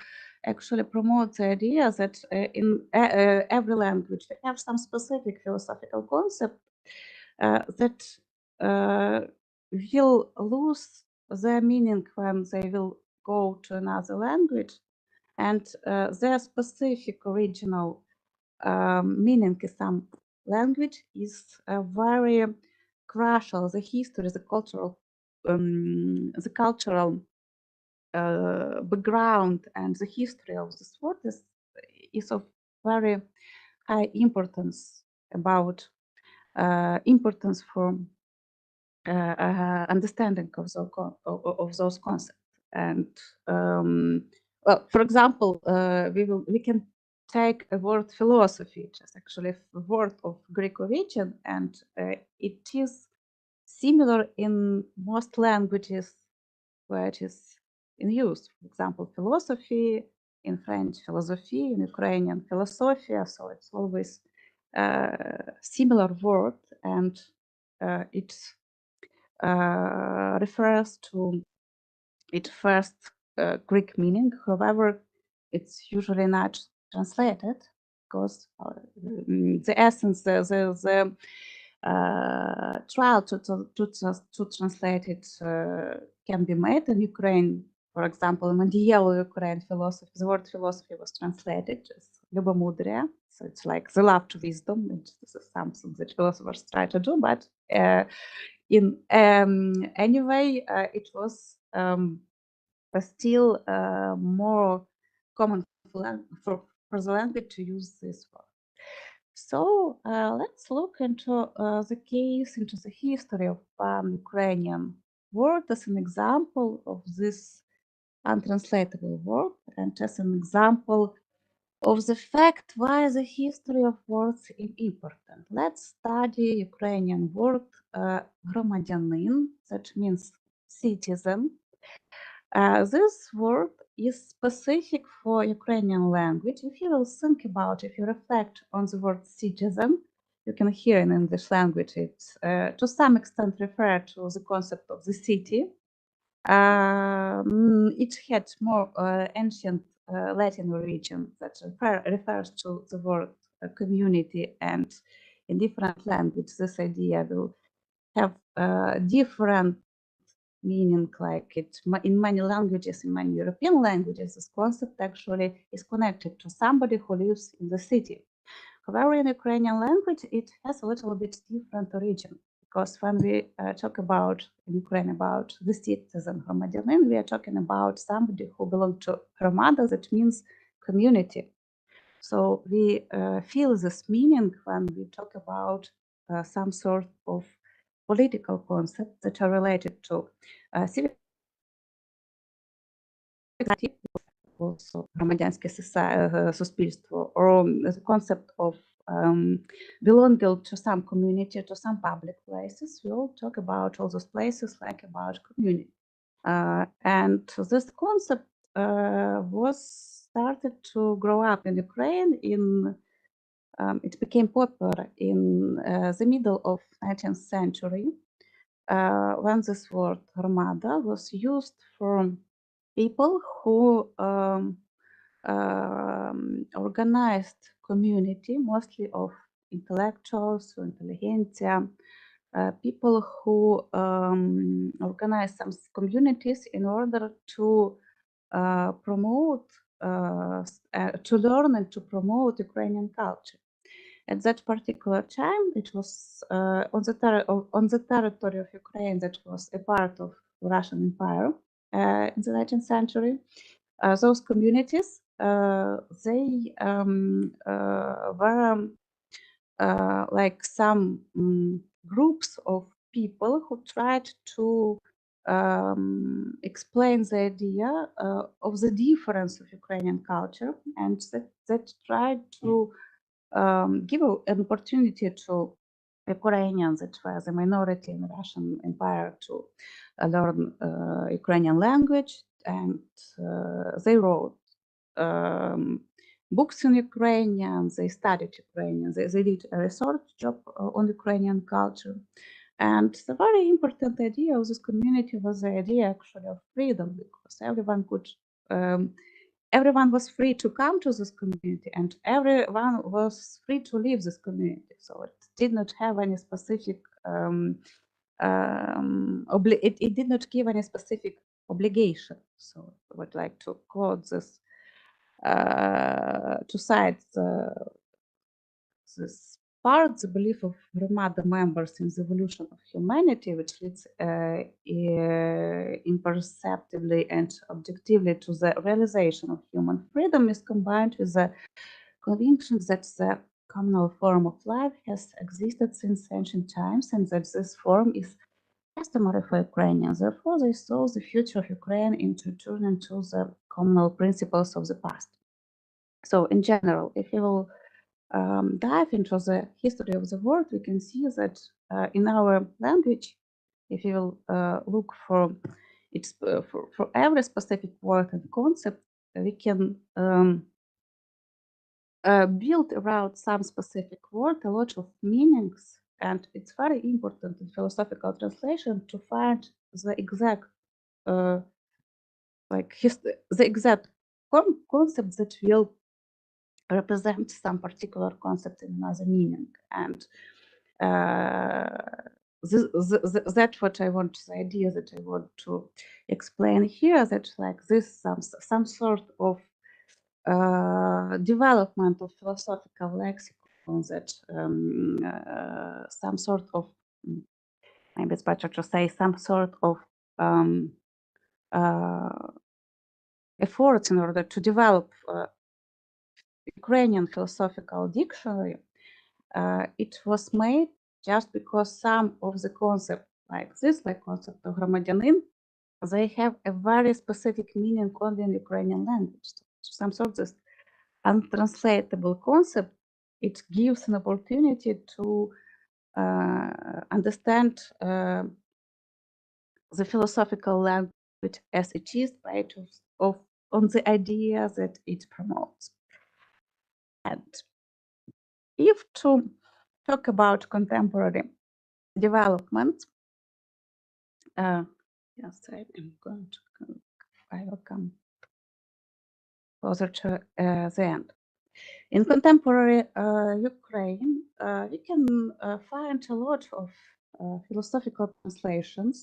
B: actually promotes the idea that in every language we have some specific philosophical concept that will lose their meaning when they will go to another language, and their specific original meaning in some language is very crucial. The history, the cultural background and the history of this word is of very high importance about importance for understanding of those concepts. And well, for example, we can take a word philosophy, which is actually a word of Greek origin, and it is similar in most languages where it is in use. For example, philosophy in French, philosophie, in Ukrainian, philosophia. So it's always a similar word, and it refers to its first Greek meaning. However, it's usually not translated because the essence, the trial to translate it can be made in Ukraine. For example, in medieval Ukraine philosophy, the word philosophy was translated as любомудрие. So it's like the love to wisdom. This is something that philosophers try to do, but in anyway, it was still more common for the language to use this word. So let's look into the case, into the history of Ukrainian word as an example of this untranslatable word, and as an example of the fact why the history of words is important. Let's study Ukrainian word громадянин, that means citizen. This word is specific for Ukrainian language. If you will think about, if you reflect on the word citizen, you can hear in English language it to some extent refer to the concept of the city. It had more ancient Latin origin that refers to the word community, and in different languages this idea will have different meaning. Like it in many languages, in many European languages, this concept actually is connected to somebody who lives in the city. However, in Ukrainian language, it has a little bit different origin, because when we talk about in Ukraine about the citizen громадянин, we are talking about somebody who belongs to громада, that means community. So we feel this meaning when we talk about some sort of political concepts that are related to civic society, also громадянське суспільство, or the concept of belonging to some community, to some public places. We will talk about all those places like about community. And this concept was started to grow up in Ukraine it became popular in the middle of 19th century when this word громада was used for people who organized community, mostly of intellectuals or intelligentsia, people who organize some communities in order to promote, to learn and to promote Ukrainian culture. At that particular time, it was on the territory of Ukraine that was a part of Russian Empire in the 19th century. Those communities, they were like some groups of people who tried to explain the idea of the difference of Ukrainian culture, and that tried to give an opportunity to Ukrainians that were the minority in the Russian Empire to learn Ukrainian language, and they wrote books in Ukrainian, they studied Ukrainian, they did a research job on Ukrainian culture. And the very important idea of this community was the idea actually of freedom, because everyone was free to come to this community, and everyone was free to leave this community. So it did not have any specific, it did not give any specific obligation. So I would like to quote this to cite this part, the belief of Ramada members in the evolution of humanity, which leads imperceptibly and objectively to the realization of human freedom, is combined with the conviction that the communal form of life has existed since ancient times, and that this form is customary for Ukrainians. Therefore, they saw the future of Ukraine in returning to the communal principles of the past. So, in general, if you will dive into the history of the word, we can see that in our language, if you will look for its for every specific word and concept, we can build around some specific word a lot of meanings, and it's very important in philosophical translation to find the exact the exact concept that will represent some particular concept in another meaning. And that's what I want, the idea that I want to explain here, that like this some sort of development of philosophical lexicon, that some sort of, maybe it's better to say, some sort of efforts in order to develop Ukrainian philosophical dictionary, it was made just because some of the concepts like this, like concept of громадянин, they have a very specific meaning only in Ukrainian language. So some sort of this untranslatable concept, it gives an opportunity to understand the philosophical language as it is, based on the idea that it promotes. And if to talk about contemporary development, yes, I'm going to, I will come closer to the end. In contemporary Ukraine, we can find a lot of philosophical translations.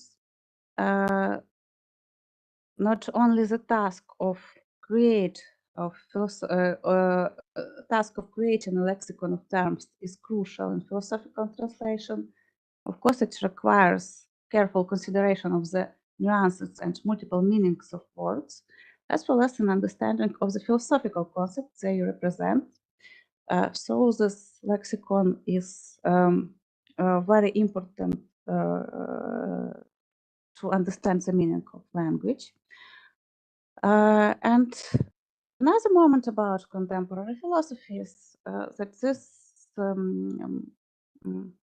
B: Not only the task of task of creating a lexicon of terms is crucial in philosophical translation. Of course, it requires careful consideration of the nuances and multiple meanings of words, as well as an understanding of the philosophical concepts they represent. So this lexicon is very important to understand the meaning of language. And another moment about contemporary philosophy is that this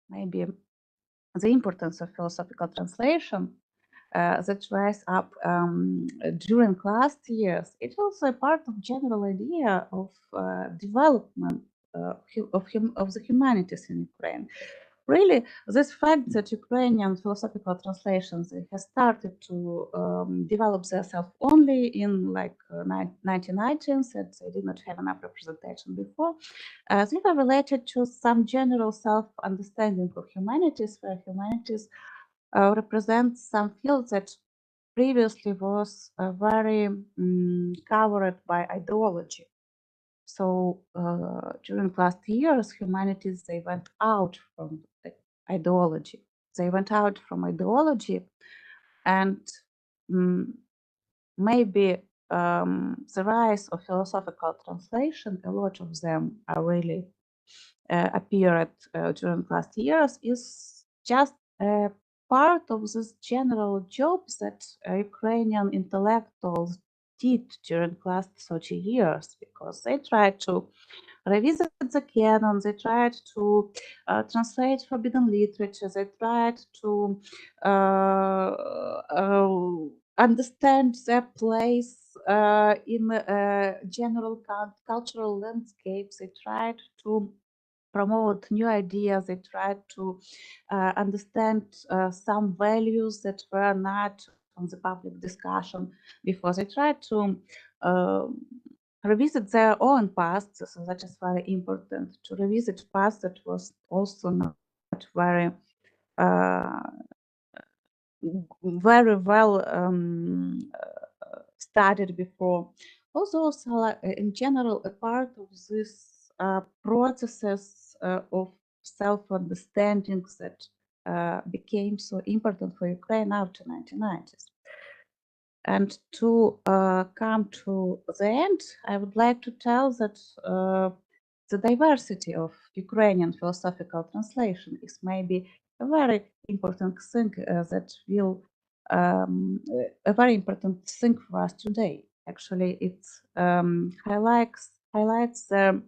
B: maybe the importance of philosophical translation that rise up during last years. It's also a part of general idea of development of the humanities in Ukraine. really, this fact that Ukrainian philosophical translations has started to develop themselves only in like 1990s, that they did not have enough representation before, they were related to some general self-understanding of humanities, where humanities represents some fields that previously was very covered by ideology. So during last years, humanities, they went out from the ideology. They went out from ideology, and maybe the rise of philosophical translation, a lot of them are really appeared during last years, is just a part of this general job that Ukrainian intellectuals did during last 30 years, because they tried to revisit the canon, they tried to translate forbidden literature, they tried to understand their place in general cultural landscapes, they tried to promote new ideas, they tried to understand some values that were not on the public discussion before. They tried to revisit their own past, so that is very important, to revisit past that was also not very very well studied before. Also, in general, a part of this processes of self-understanding that became so important for Ukraine after 1990s. And to come to the end, I would like to tell that the diversity of Ukrainian philosophical translation is maybe a very important thing that will a very important thing for us today. Actually, it highlights the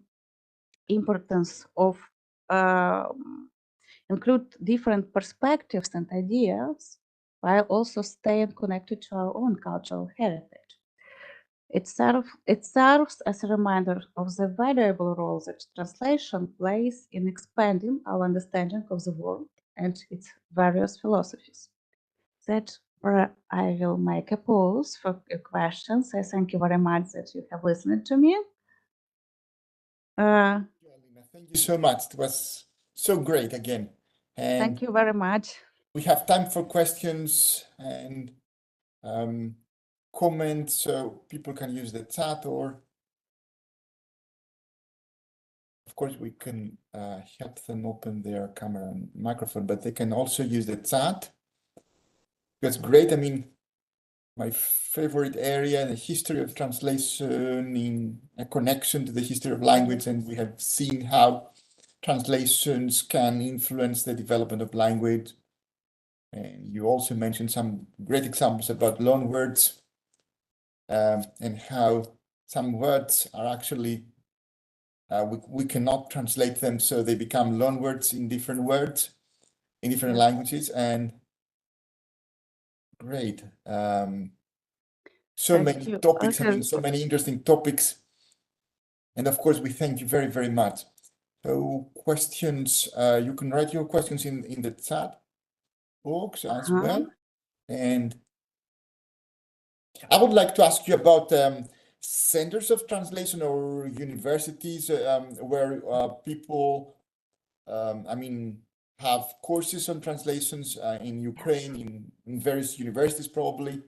B: importance of include different perspectives and ideas while also staying connected to our own cultural heritage. It serves as a reminder of the valuable role that translation plays in expanding our understanding of the world and its various philosophies. That where I will make a pause for questions. I thank you very much that you have listened to me.
A: Alina, thank you so much. It was so great again. And
B: thank you very much.
A: We have time for questions and comments, so people can use the chat, or of course we can help them open their camera and microphone, but they can also use the chat. That's great. I mean, my favorite area, the history of translation in a connection to the history of language, and we have seen how translations can influence the development of language. And you also mentioned some great examples about loanwords and how some words are actually, we cannot translate them, so they become loanwords in different words, in different languages. And great. So many topics, I mean, so many interesting topics. And of course, we thank you very, very much. So questions, you can write your questions in the chat box as well. And I would like to ask you about centers of translation or universities where people, I mean, have courses on translations in Ukraine, in various universities probably.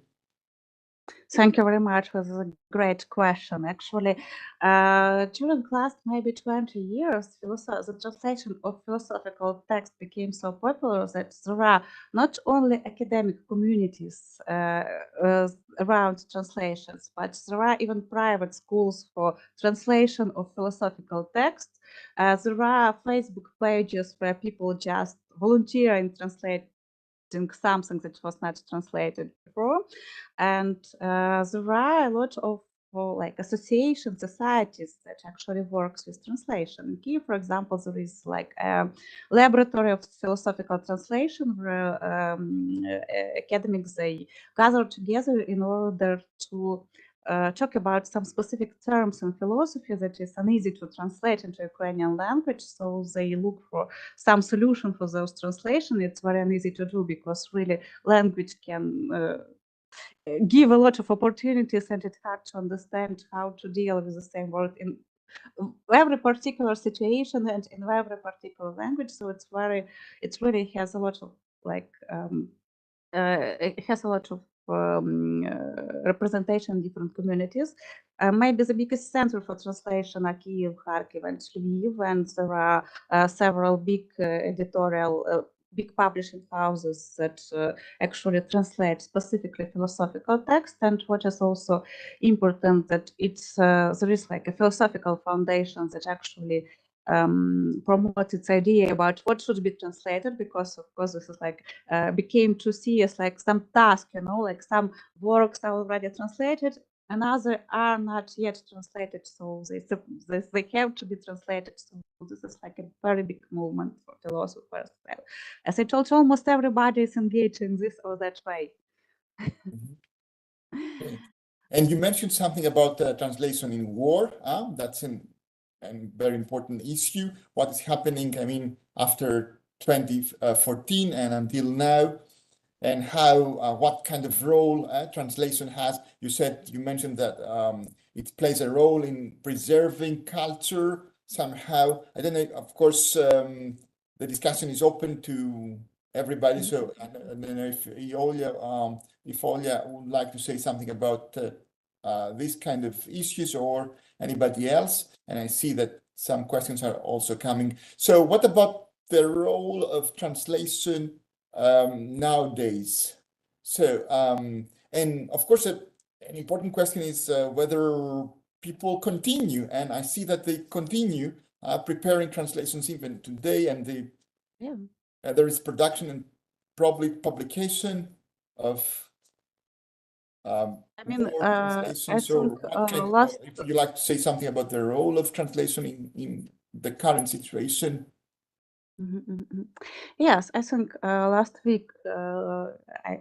B: Thank you very much for the great question. Actually, during last maybe 20 years, the translation of philosophical text became so popular that there are not only academic communities around translations, but there are even private schools for translation of philosophical texts. There are Facebook pages where people just volunteer and translate something that was not translated before, and there are a lot of like association societies that actually works with translation. In Kyiv, for example, there is like a laboratory of philosophical translation where academics, they gather together in order to talk about some specific terms in philosophy that is uneasy to translate into Ukrainian language. So they look for some solution for those translation. It's very uneasy to do because really language can give a lot of opportunities, and it's hard to understand how to deal with the same word in every particular situation and in every particular language. So it really has a lot of like it has a lot of representation in different communities. Maybe the biggest center for translation are Kyiv, Kharkiv, and Lviv, and there are several big big publishing houses that actually translate specifically philosophical text. And what is also important that there is like a philosophical foundation that actually promotes its idea about what should be translated, because of course this is like became to see as like some task, like some works are already translated and others are not yet translated, so they have to be translated. So this is like a very big movement for philosophers. As I told you, almost everybody is engaged in this or that way.
A: Okay. And you mentioned something about translation in war. That's a very important issue. What is happening, I mean, after 2014 and until now, and how, what kind of role translation has. You mentioned that it plays a role in preserving culture somehow. I don't know, of course, the discussion is open to everybody. So I don't know if Olya would like to say something about these kind of issues, or anybody else. And I see that some questions are also coming. So what about the role of translation nowadays? So, and of course, an important question is whether people continue, and I see that they continue preparing translations even today, and there is production and probably publication of more translations. So if you like to say something about the role of translation in the current situation.
B: Yes, I think last week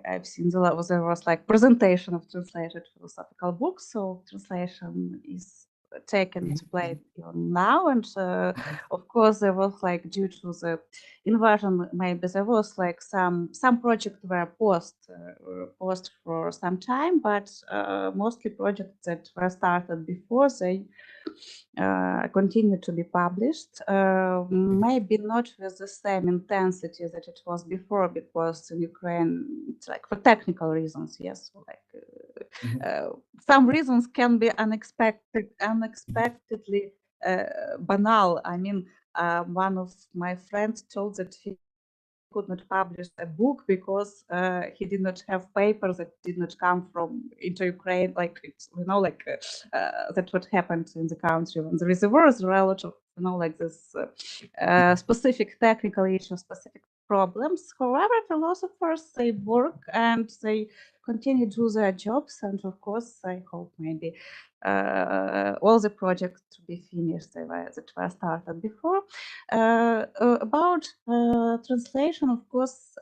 B: I've seen there was like presentation of translated philosophical books. So translation is taken to play even now, and of course there was like, due to the invasion, maybe there was like some projects were paused for some time, but mostly projects that were started before, they continue to be published, maybe not with the same intensity that it was before, because in Ukraine, it's like for technical reasons, yes, so like some reasons can be unexpectedly banal. I mean, one of my friends told that he could not publish a book because he did not have papers that did not come from into Ukraine. Like, that's what happened in the country when there is a war. There are a lot of like this specific technical issues, specific problems. However, philosophers, they work and they continue to do their jobs, and of course I hope maybe all the projects to be finished that were started before. About translation, of course,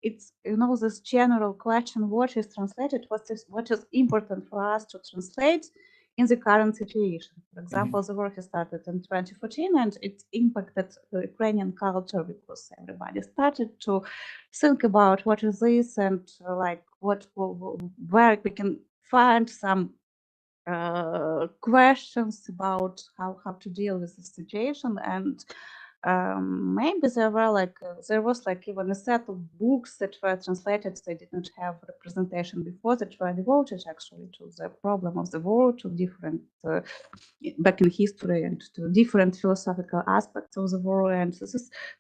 B: it's this general question: what is translated? What is important for us to translate in the current situation? For example, the war has started in 2014, and it impacted the Ukrainian culture because everybody started to think about what is this, and like where we can find some questions about how to deal with the situation. And maybe there was like even a set of books that were translated. They did not have representation before, that were devoted actually to the problem of the war, to different back in history, and to different philosophical aspects of the war. And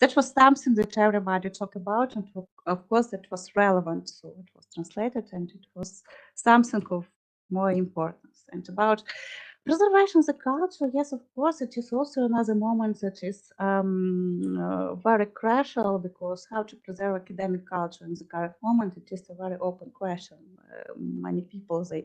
B: that was something that everybody talked about, and of course that was relevant, so it was translated, and it was something of more importance. And about preservation of the culture, yes, of course, it is also another moment that is very crucial, because how to preserve academic culture in the current moment, it is a very open question. Many people, they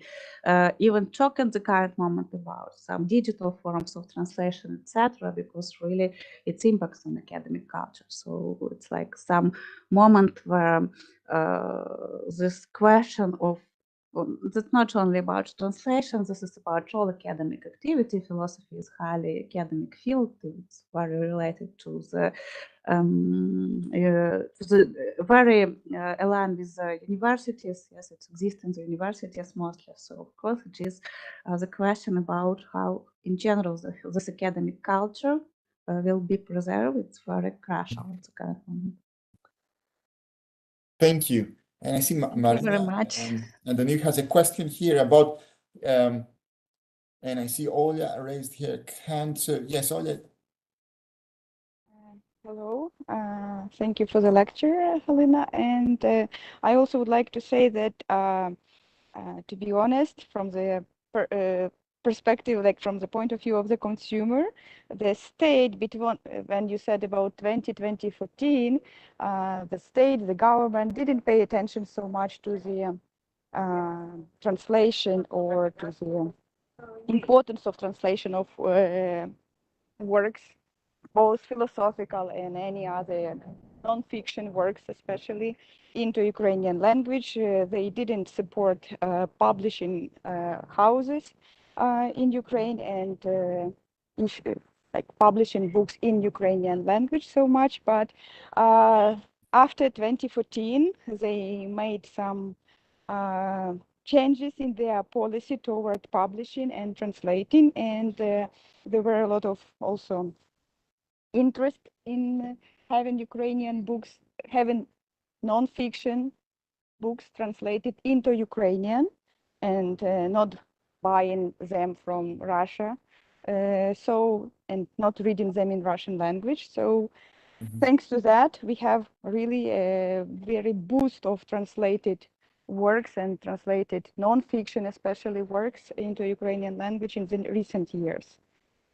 B: even talk in the current moment about some digital forms of translation, etc., because really its impacts on academic culture. So it's like some moment where this question of that's not only about translation, this is about all academic activity. Philosophy is highly academic field. It's very related to the very aligned with universities. Yes, it exists in the universities mostly. So of course it is the question about how in general this academic culture will be preserved. It's very crucial at the current moment.
A: Thank you. And I see Marina,
B: very much.
A: And Danil has a question here about, and I see Olya raised her hand. So yes, Olya.
C: Hello, thank you for the lecture, Helena. And I also would like to say that, to be honest, from the perspective, like from the point of view of the consumer, the state between, when you said about 2014, the state, the government didn't pay attention so much to the translation or to the importance of translation of works, both philosophical and any other non-fiction works, especially into Ukrainian language. They didn't support publishing houses in Ukraine and like publishing books in Ukrainian language so much. But after 2014, they made some changes in their policy toward publishing and translating, and there were a lot of also interest in having Ukrainian books, having non-fiction books translated into Ukrainian and not buying them from Russia. And not reading them in Russian language. So thanks to that, we have really a very boost of translated works and translated non-fiction, especially works into Ukrainian language in the recent years.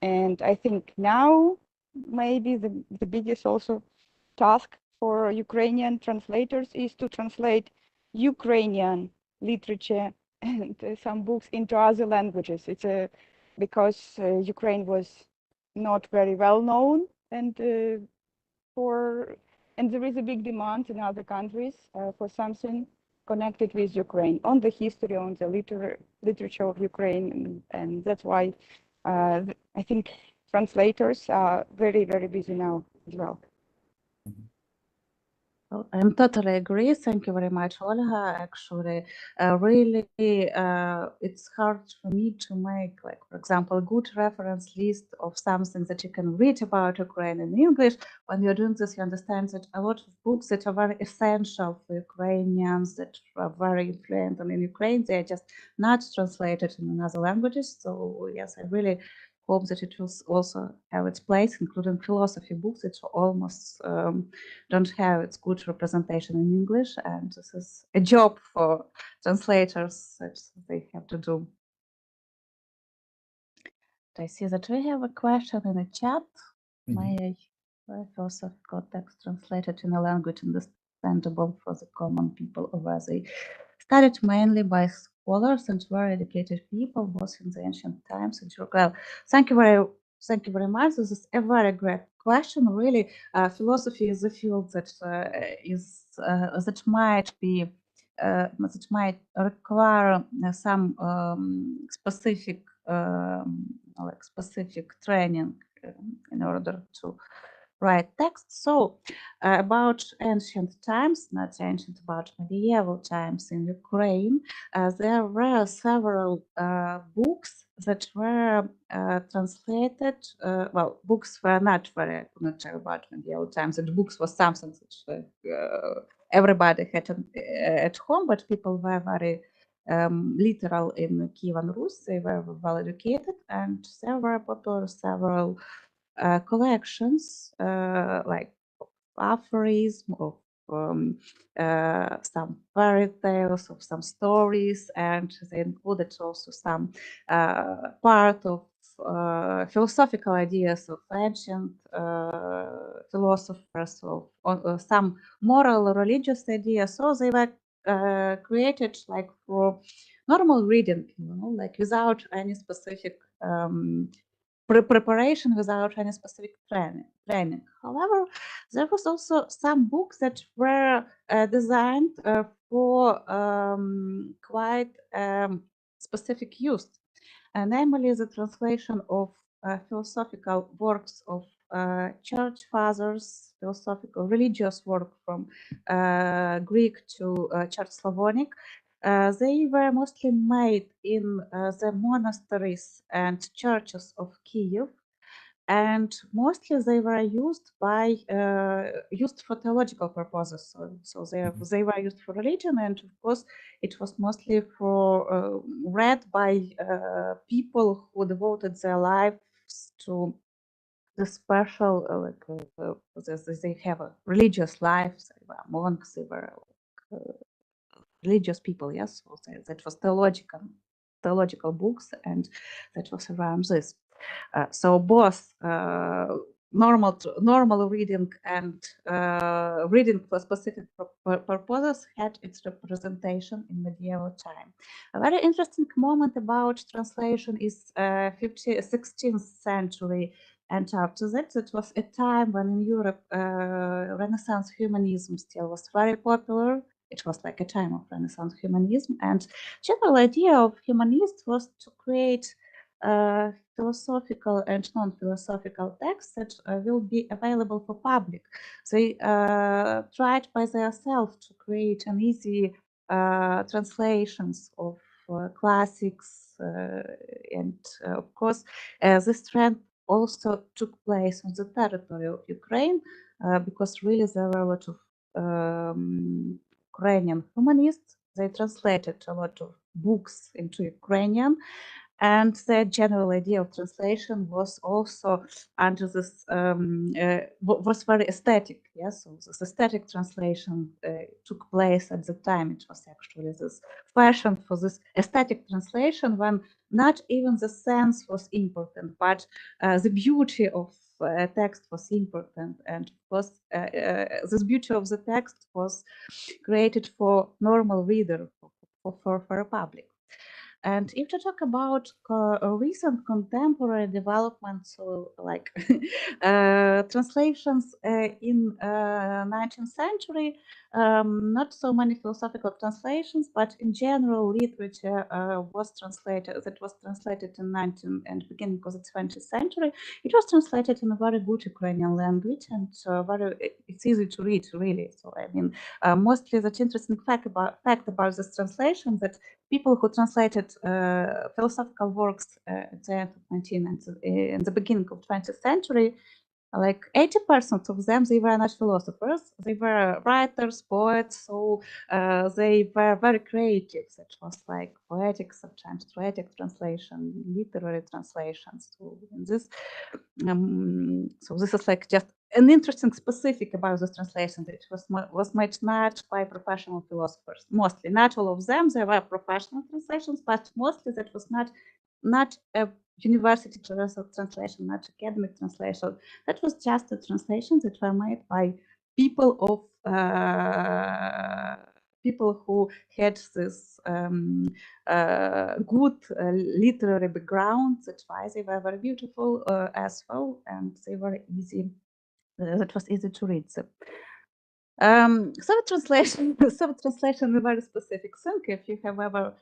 C: And I think now maybe the biggest also task for Ukrainian translators is to translate Ukrainian literature and some books into other languages. It's because Ukraine was not very well known, and there is a big demand in other countries for something connected with Ukraine, on the history, on the literature of Ukraine, and that's why I think translators are very, very busy now as well.
B: Well, I totally agree. Thank you very much, Olga. Actually, really, it's hard for me to make, like, for example, a good reference list of something that you can read about Ukraine in English. When you're doing this, you understand that a lot of books that are very essential for Ukrainians, that are very influential in Ukraine, they are just not translated in other languages. So yes, I really hope that it will also have its place, including philosophy books that almost don't have its good representation in English, and this is a job for translators that they have to do. I see that we have a question in the chat. May I also got text translated in a language understandable for the common people, or were they studied mainly by scholars and very educated people, both in the ancient times and well, thank you very much. This is a very great question. Really, philosophy is a field that that might require some specific training in order to write text. So about ancient times, not ancient, about medieval times in Ukraine, there were several books that were translated. Well, books were not very, not about medieval times, and books was something that everybody had at home, but people were very literal in Kievan Rus. They were well educated, and there were popular several collections like aphorism of some fairy tales, of some stories, and they included also some part of philosophical ideas of ancient philosophers, of some moral or religious ideas. So they were created like for normal reading, like without any specific preparation without any specific training. However, there was also some books that were designed for quite specific use, namely the translation of philosophical works of church fathers, philosophical religious work from Greek to Church Slavonic. They were mostly made in the monasteries and churches of Kiev, and mostly they were used by used for theological purposes. So they were used for religion, and of course it was mostly for read by people who devoted their lives to the special they have a religious life. They were monks, they were religious people, yes. So that was theological books, and that was around this. So both normal reading and reading for specific purposes had its representation in medieval time. A very interesting moment about translation is 16th century, and after that, it was a time when in Europe Renaissance humanism still was very popular. It was like a time of Renaissance humanism, and general idea of humanists was to create philosophical and non-philosophical texts that will be available for public. They tried by themselves to create an easy translations of classics, and of course this trend also took place on the territory of Ukraine, because really there were a lot of Ukrainian humanists. They translated a lot of books into Ukrainian, and the general idea of translation was also under this was very aesthetic. Yes, so this aesthetic translation took place at the time. It was actually this fashion for this aesthetic translation when not even the sense was important, but the beauty of text was important, and of course this beauty of the text was created for normal reader, for a public. And if to talk about recent contemporary developments, so like translations in 19th century, not so many philosophical translations, but in general literature was translated in 19th and beginning of the 20th century. It was translated in a very good Ukrainian language, and it's easy to read, really. So I mean, mostly the interesting fact about this translation that people who translated philosophical works at the end of 19th and the beginning of 20th century, like 80% of them, they were not philosophers. They were writers, poets, so they were very creative. That was like poetic, sometimes poetic translation, literary translations. So in this, so this is like just an interesting specific about this translation that was made not by professional philosophers. Mostly, not all of them. There were professional translations, but mostly that was not a university translation, not academic translation. That was just a translation that were made by people of people who had this good literary background. That's why they were very beautiful as well, and they were easy. That was easy to read them. Soviet translation is a very specific thing. If you have ever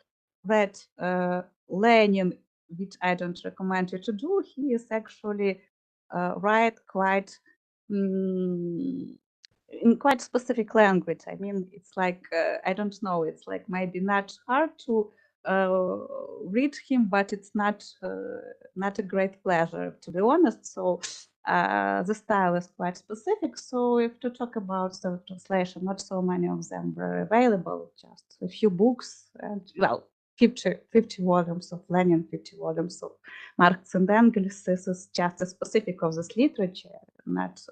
B: read Lenin, which I don't recommend you to do, he is actually write quite in quite specific language. I mean, it's like I don't know. It's like maybe not hard to read him, but it's not a great pleasure, to be honest. So the style is quite specific. So if to talk about the translation, not so many of them were available. Just a few books, and well, 50 volumes of Lenin, 50 volumes of Marx and Engels. This is just a specific of this literature. Not,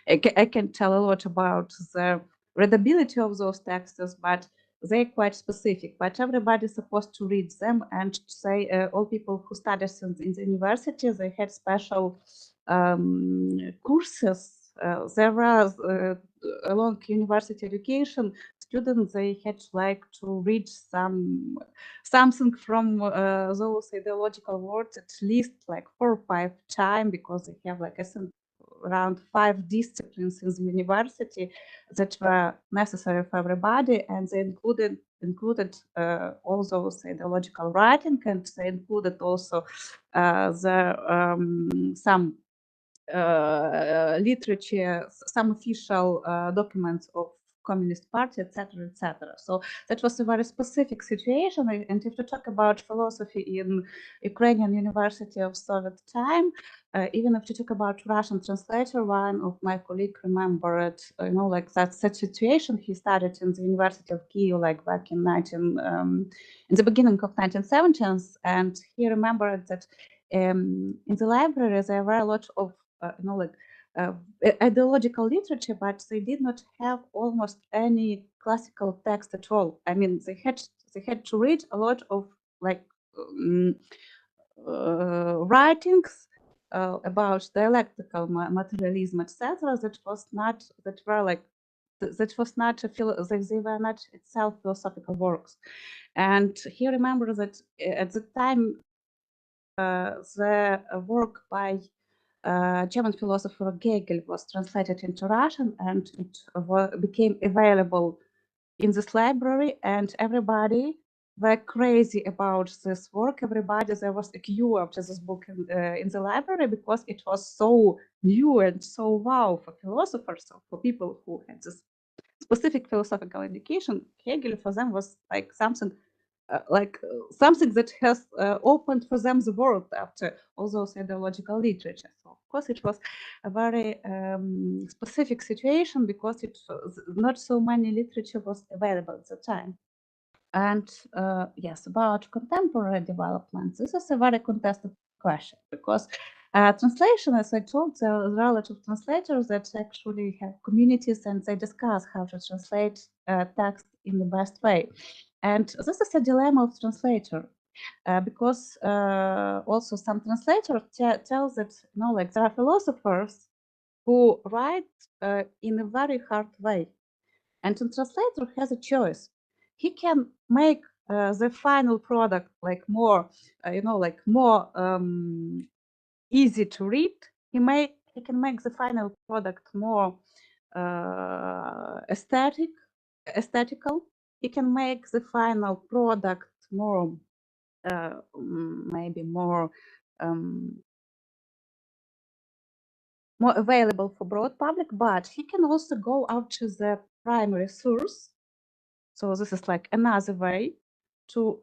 B: I can tell a lot about the readability of those texts, but they're quite specific. But everybody's supposed to read them, and say all people who studied in the university, they had special courses. There was along university education students, they had to read something from those ideological words at least 4 or 5 times, because they have I think around 5 disciplines in the university that were necessary for everybody, and they included all those ideological writing, and they included also some literature, some official documents of Communist Party, etc., etc. So that was a very specific situation. And if you talk about philosophy in Ukrainian University of Soviet time, even if you talk about Russian translator, one of my colleagues remembered, that situation. He studied in the University of Kyiv, back in the beginning of 1970s, and he remembered that in the library there were a lot of ideological literature, but they did not have almost any classical text at all. I mean, they had to read a lot of writings about dialectical materialism, etc. They were not itself philosophical works. And he remembers that at the time the work by German philosopher Hegel was translated into Russian, and it became available in this library, and everybody were crazy about this work. There was a queue after this book in the library, because it was so new and so wow for philosophers, so for people who had this specific philosophical education. Hegel for them was something that has opened for them the world after all those ideological literature. So of course it was a very specific situation, because not so many literature was available at the time. And yes, about contemporary development, this is a very contested question, because translation, as I told, there are a lot of translators that actually have communities, and they discuss how to translate text in the best way. And this is a dilemma of translator, because also some translators tell that there are philosophers who write in a very hard way, and the translator has a choice. He can make the final product more, more easy to read. He can make the final product more aesthetical. He can make the final product more maybe more available for broad public, but he can also go out to the primary source. So this is another way to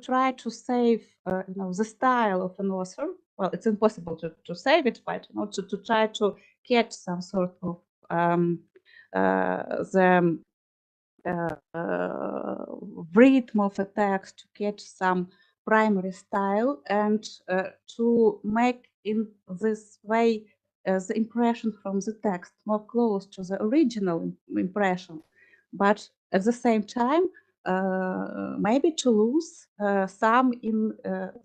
B: try to save the style of an author. Well, it's impossible to save it, but to try to catch some sort of the rhythm of a text, to catch some primary style, and to make in this way the impression from the text more close to the original impression, but at the same time maybe to lose some in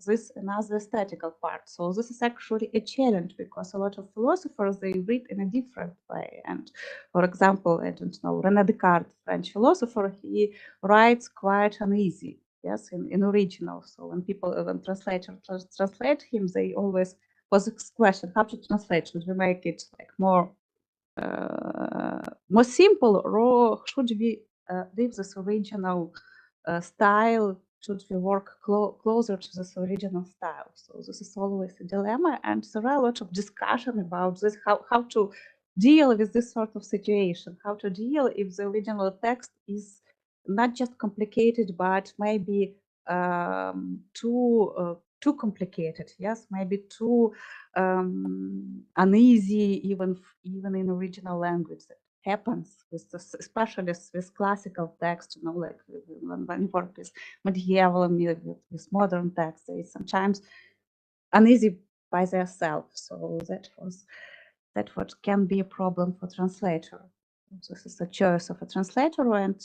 B: this another aesthetical part. So this is actually a challenge, because a lot of philosophers, they read in a different way. And for example, I don't know, René Descartes, French philosopher, he writes quite uneasy, yes, in original. So when translators translate him, they always pose this question: how to translate? Should we make it more simple, or should we leave this original style? Should we work closer to this original style? So this is always a dilemma, and there are a lot of discussion about this, how to deal with this sort of situation, how to deal if the original text is not just complicated, but maybe too complicated, yes, maybe too uneasy, even in original language. That happens with especially with classical text, when you work with medieval and with modern text, they sometimes uneasy by themselves. So that what can be a problem for translator. This is a choice of a translator, and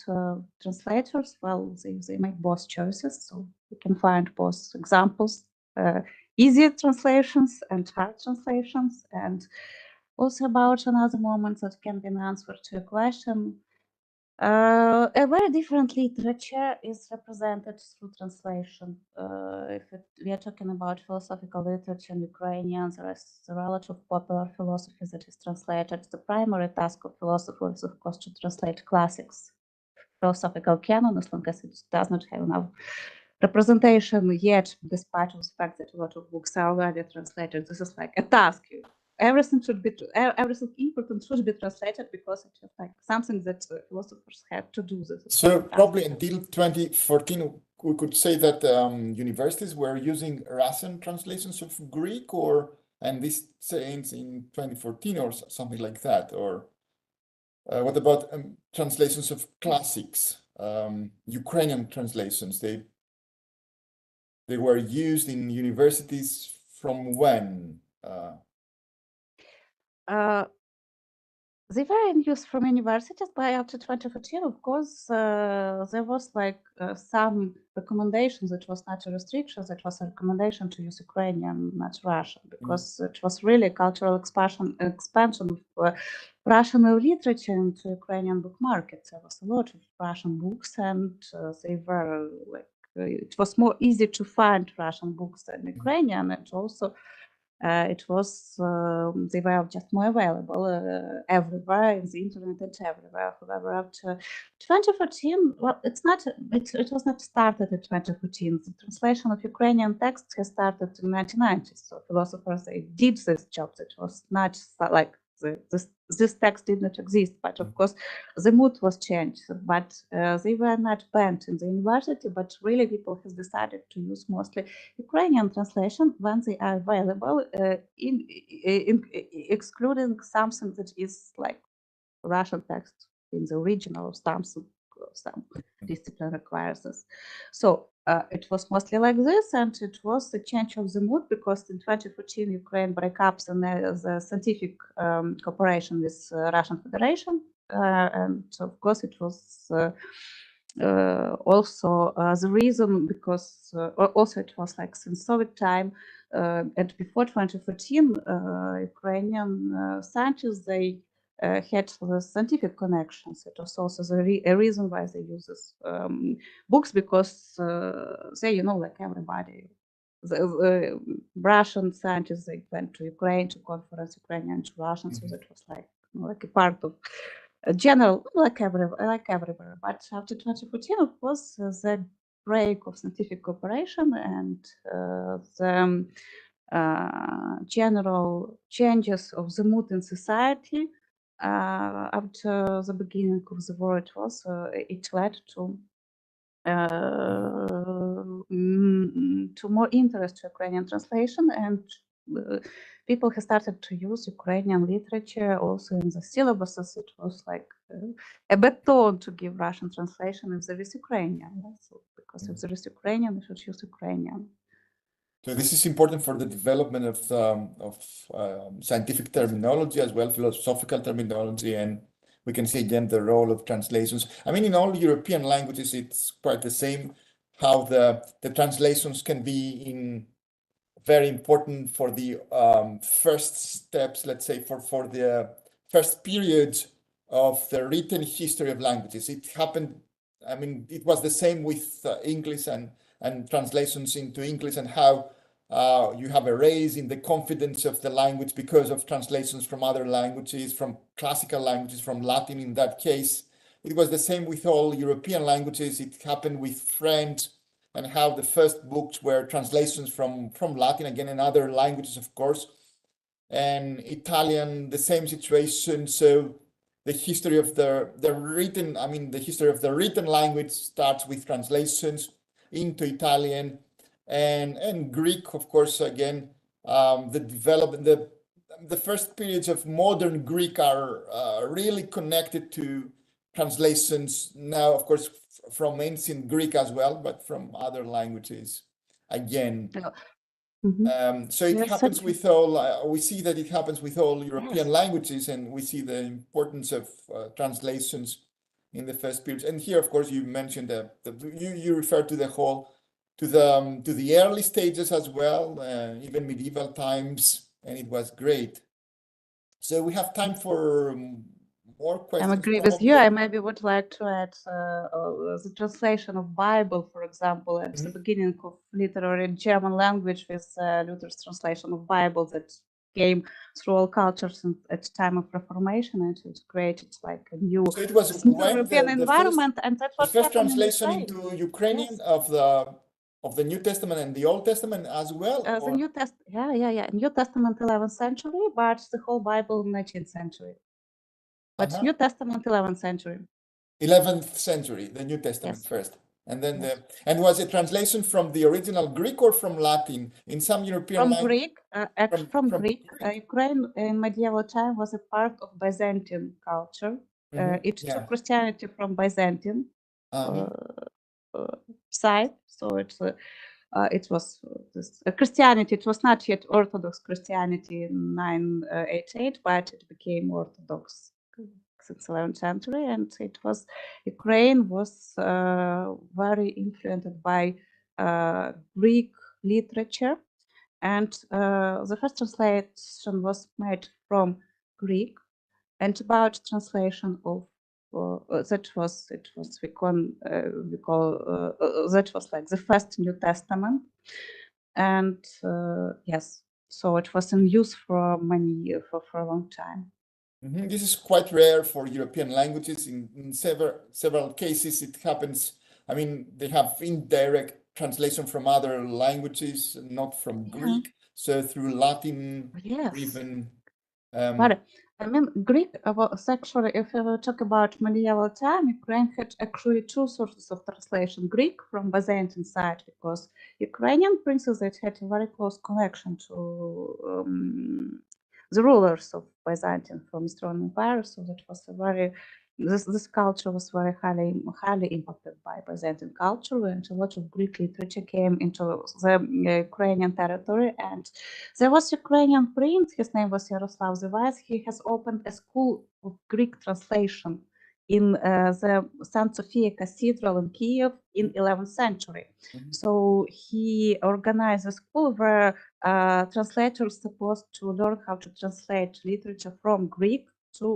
B: translators, well, they make both choices. So you can find both examples, easy translations and hard translations. And also about another moment that can be an answer to a question. A very different literature is represented through translation. We are talking about philosophical literature in Ukrainian, there is a relative popular philosophy that is translated. The primary task of philosophers is, of course, to translate classics, philosophical canon, as long as it does not have enough representation yet, despite of the fact that a lot of books are already translated. This is like a task. Everything important should be translated because it's just like something that philosophers have to do. This is
A: So probably until 2014, we could say that universities were using Russian translations of Greek, and this changed in 2014 or something like that. Or what about translations of classics, Ukrainian translations? They were used in universities from when?
B: They were in use from universities, but after 2014, of course, there was like some recommendations. It was not a restriction, it was a recommendation to use Ukrainian, not Russian, because it was really cultural expansion of Russian literature into Ukrainian book market. There was a lot of Russian books, and they were like, it was more easy to find Russian books than Ukrainian, and also they were just more available everywhere in the internet and everywhere. However, after 2014, well, it was not started in 2014. The translation of Ukrainian texts has started in 1990s. So philosophers, they did this job. It was not like this text did not exist, but of course the mood was changed. But they were not banned in the university, but really people have decided to use mostly Ukrainian translation when they are available, excluding something that is like Russian text in the original, some discipline requires this. So it was mostly like this, and it was the change of the mood because in 2014 Ukraine break up the scientific cooperation with Russian Federation, and of course it was also the reason because also it was like since Soviet time and before 2014 Ukrainian scientists, they had the scientific connections. It was also a reason why they use these books, because they, like everybody, the Russian scientists, they went to Ukraine to conference Ukrainian to Russian, so that was like a part of a general, like everywhere. But after 2014, of course, the break of scientific cooperation and the general changes of the mood in society after the beginning of the war, it led to more interest to Ukrainian translation, and people have started to use Ukrainian literature also in the syllabuses. It was like a baton to give Russian translation if there is Ukrainian. So because if there is Ukrainian, we should use Ukrainian.
A: So this is important for the development of scientific terminology as well, philosophical terminology, and we can see again the role of translations. I mean, in all European languages, it's quite the same, how the translations can be very important for the first steps, let's say, for the first periods of the written history of languages. It happened, I mean, it was the same with English and translations into English, and how you have a raise in the confidence of the language because of translations from other languages, from classical languages, from Latin in that case. It was the same with all European languages. It happened with French, and how the first books were translations from Latin, again, in other languages, of course. And Italian, the same situation. So the history of the history of the written language starts with translations into Italian, and Greek, of course, again, the development, the first periods of modern Greek are really connected to translations now, of course, from ancient Greek as well, but from other languages again. So it happens with all, we see that it happens with all European languages, and we see the importance of translations in the first periods. And here, of course, you mentioned you refer to the early stages as well, even medieval times, and it was great. So we have time for more
B: I
A: questions.
B: agree with you. I maybe would like to add the translation of Bible, for example, at the beginning of literary German language with Luther's translation of Bible that came through all cultures and at the time of Reformation, and it created like a new,
A: So it was
B: new
A: when
B: European environment, and that
A: the
B: was
A: first
B: happening the
A: translation
B: same.
A: into Ukrainian
B: Yes.
A: of the New Testament and the Old Testament as well?
B: The New New Testament 11th century, but the whole Bible 19th century. But New Testament 11th century.
A: 11th century, the New Testament
B: Yes.
A: first. And then
B: Yes.
A: and was it translation from the original Greek or from Latin? In some European
B: From
A: language?
B: Greek, actually from Greek. Ukraine in medieval time was a part of Byzantine culture. It took Christianity from Byzantine side, so it was Christianity. It was not yet Orthodox Christianity in 988, but it became Orthodox since 11th century, and it was Ukraine was very influenced by Greek literature, and the first translation was made from Greek, and about translation of that was we call that was like the first New Testament, and yes, so it was in use for many years, for a long time.
A: This is quite rare for European languages. In several cases, it happens. I mean, they have indirect translation from other languages, not from Greek. So through Latin, even.
B: But I mean, Greek was actually, if we talk about medieval time, Ukraine had actually two sources of translation. Greek from Byzantine side, because Ukrainian princes that had a very close connection to the rulers of Byzantium from Eastern Empire, so that was a very this culture was very highly impacted by Byzantine culture, and a lot of Greek literature came into the Ukrainian territory. And there was Ukrainian prince, his name was Yaroslav the Wise. He has opened a school of Greek translation in the St. Sophia Cathedral in Kiev in 11th century. So he organized a school where translators supposed to learn how to translate literature from Greek to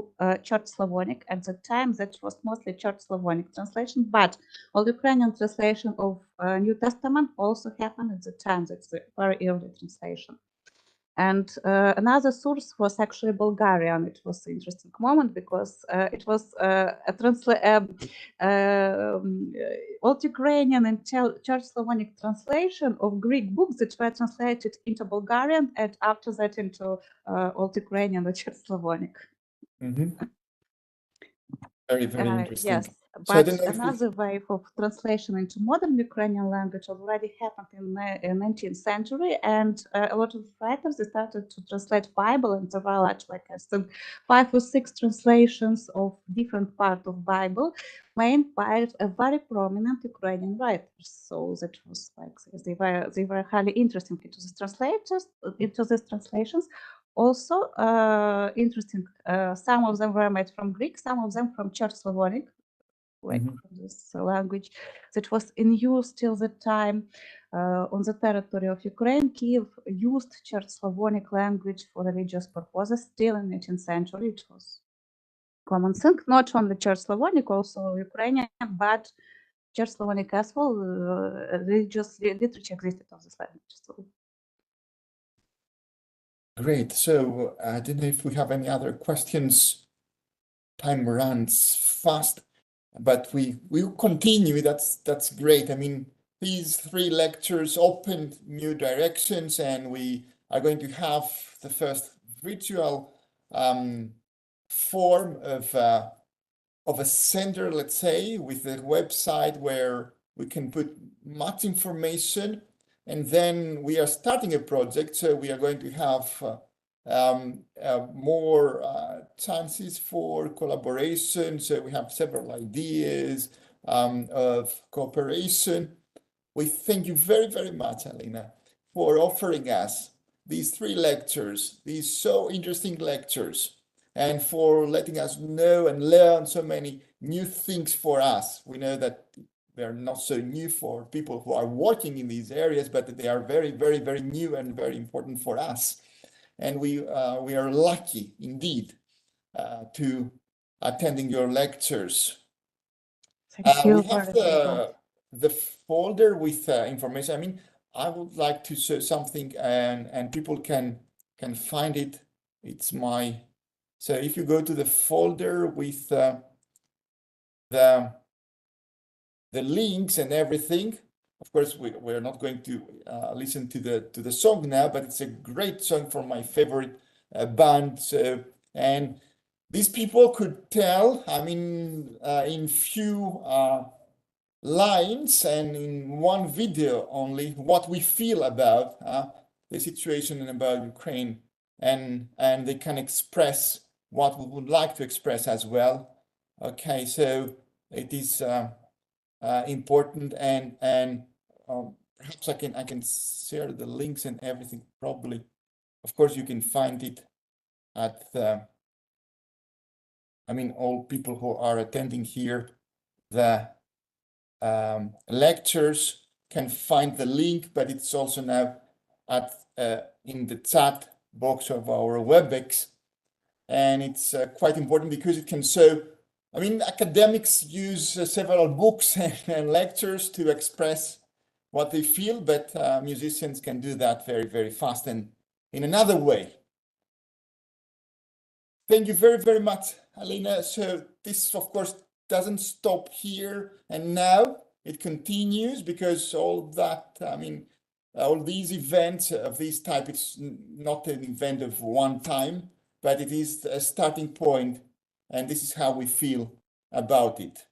B: Church Slavonic. At the time, that was mostly Church Slavonic translation, but all Ukrainian translation of New Testament also happened at the time. That's a very early translation. And another source was actually Bulgarian. It was an interesting moment because it was Old Ukrainian and Church Slavonic translation of Greek books that were translated into Bulgarian and after that into Old Ukrainian or Church Slavonic.
A: Very, very interesting.
B: Yes, but another wave of translation into modern Ukrainian language already happened in the 19th century, and a lot of writers they started to translate Bible, and there were like 5 or 6 translations of different parts of Bible made by a very prominent Ukrainian writers. So that was like they were highly interesting into these translations. Also interesting, some of them were made from Greek, some of them from Church Slavonic, like from this language that was in use till the time on the territory of Ukraine. Kiev used Church Slavonic language for religious purposes still in the 18th century. It was common thing, not only Church Slavonic, also Ukrainian, but Church Slavonic as well. Religious literature existed of this language. So.
A: Great. So I don't know if we have any other questions. Time runs fast, but we will continue. That's great. I mean, these 3 lectures opened new directions, and we are going to have the first virtual form of a center, let's say, with a website where we can put much information. And then we are starting a project, so we are going to have more chances for collaboration. So we have several ideas of cooperation. We thank you very, very much, Alina, for offering us these 3 lectures, these so interesting lectures, and for letting us know and learn so many new things for us. We know that they're not so new for people who are working in these areas, but they are very, very, very new and very important for us. And we are lucky indeed to attending your lectures.
B: Thank you
A: We have
B: very much.
A: the folder with information. I mean, I would like to show something, and people can find it. It's my, so if you go to the folder with the links and everything, of course we're not going to listen to the song now, but it's a great song from my favorite band. So, and these people could tell, I mean, in few lines and in one video only, what we feel about the situation and about Ukraine, and they can express what we would like to express as well. Okay, so it is important, and perhaps I can share the links and everything. Probably, of course, you can find it at the, I mean, all people who are attending here, the lectures can find the link, but it's also now at in the chat box of our WebEx, and it's quite important because it can show. I mean, academics use several books and lectures to express what they feel, but musicians can do that very, very fast and in another way. Thank you very, very much, Alina. So this, of course, doesn't stop here and now. It continues because all that, I mean, all these events of this type, it's not an event of one time, but it is a starting point, and this is how we feel about it.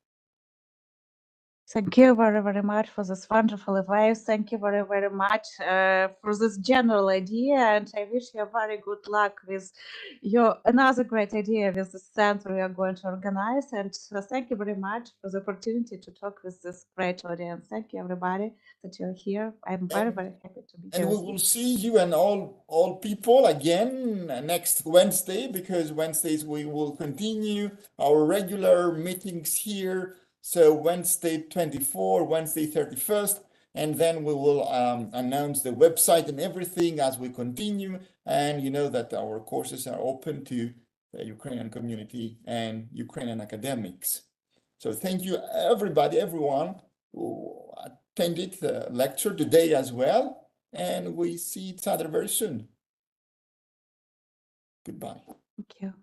B: Thank you very, very much for this wonderful advice. Thank you very, very much for this general idea, and I wish you very good luck with your another great idea with the center we are going to organize. And thank you very much for the opportunity to talk with this great audience. Thank you, everybody, that you're here. I'm very, very happy to be here.
A: And we will see you and all people again next Wednesday, because Wednesdays we will continue our regular meetings here. So Wednesday 24, Wednesday 31st, and then we will announce the website and everything as we continue. And you know that our courses are open to the Ukrainian community and Ukrainian academics. So thank you, everybody, everyone who attended the lecture today as well. And we see each other very soon. Goodbye.
B: Thank you.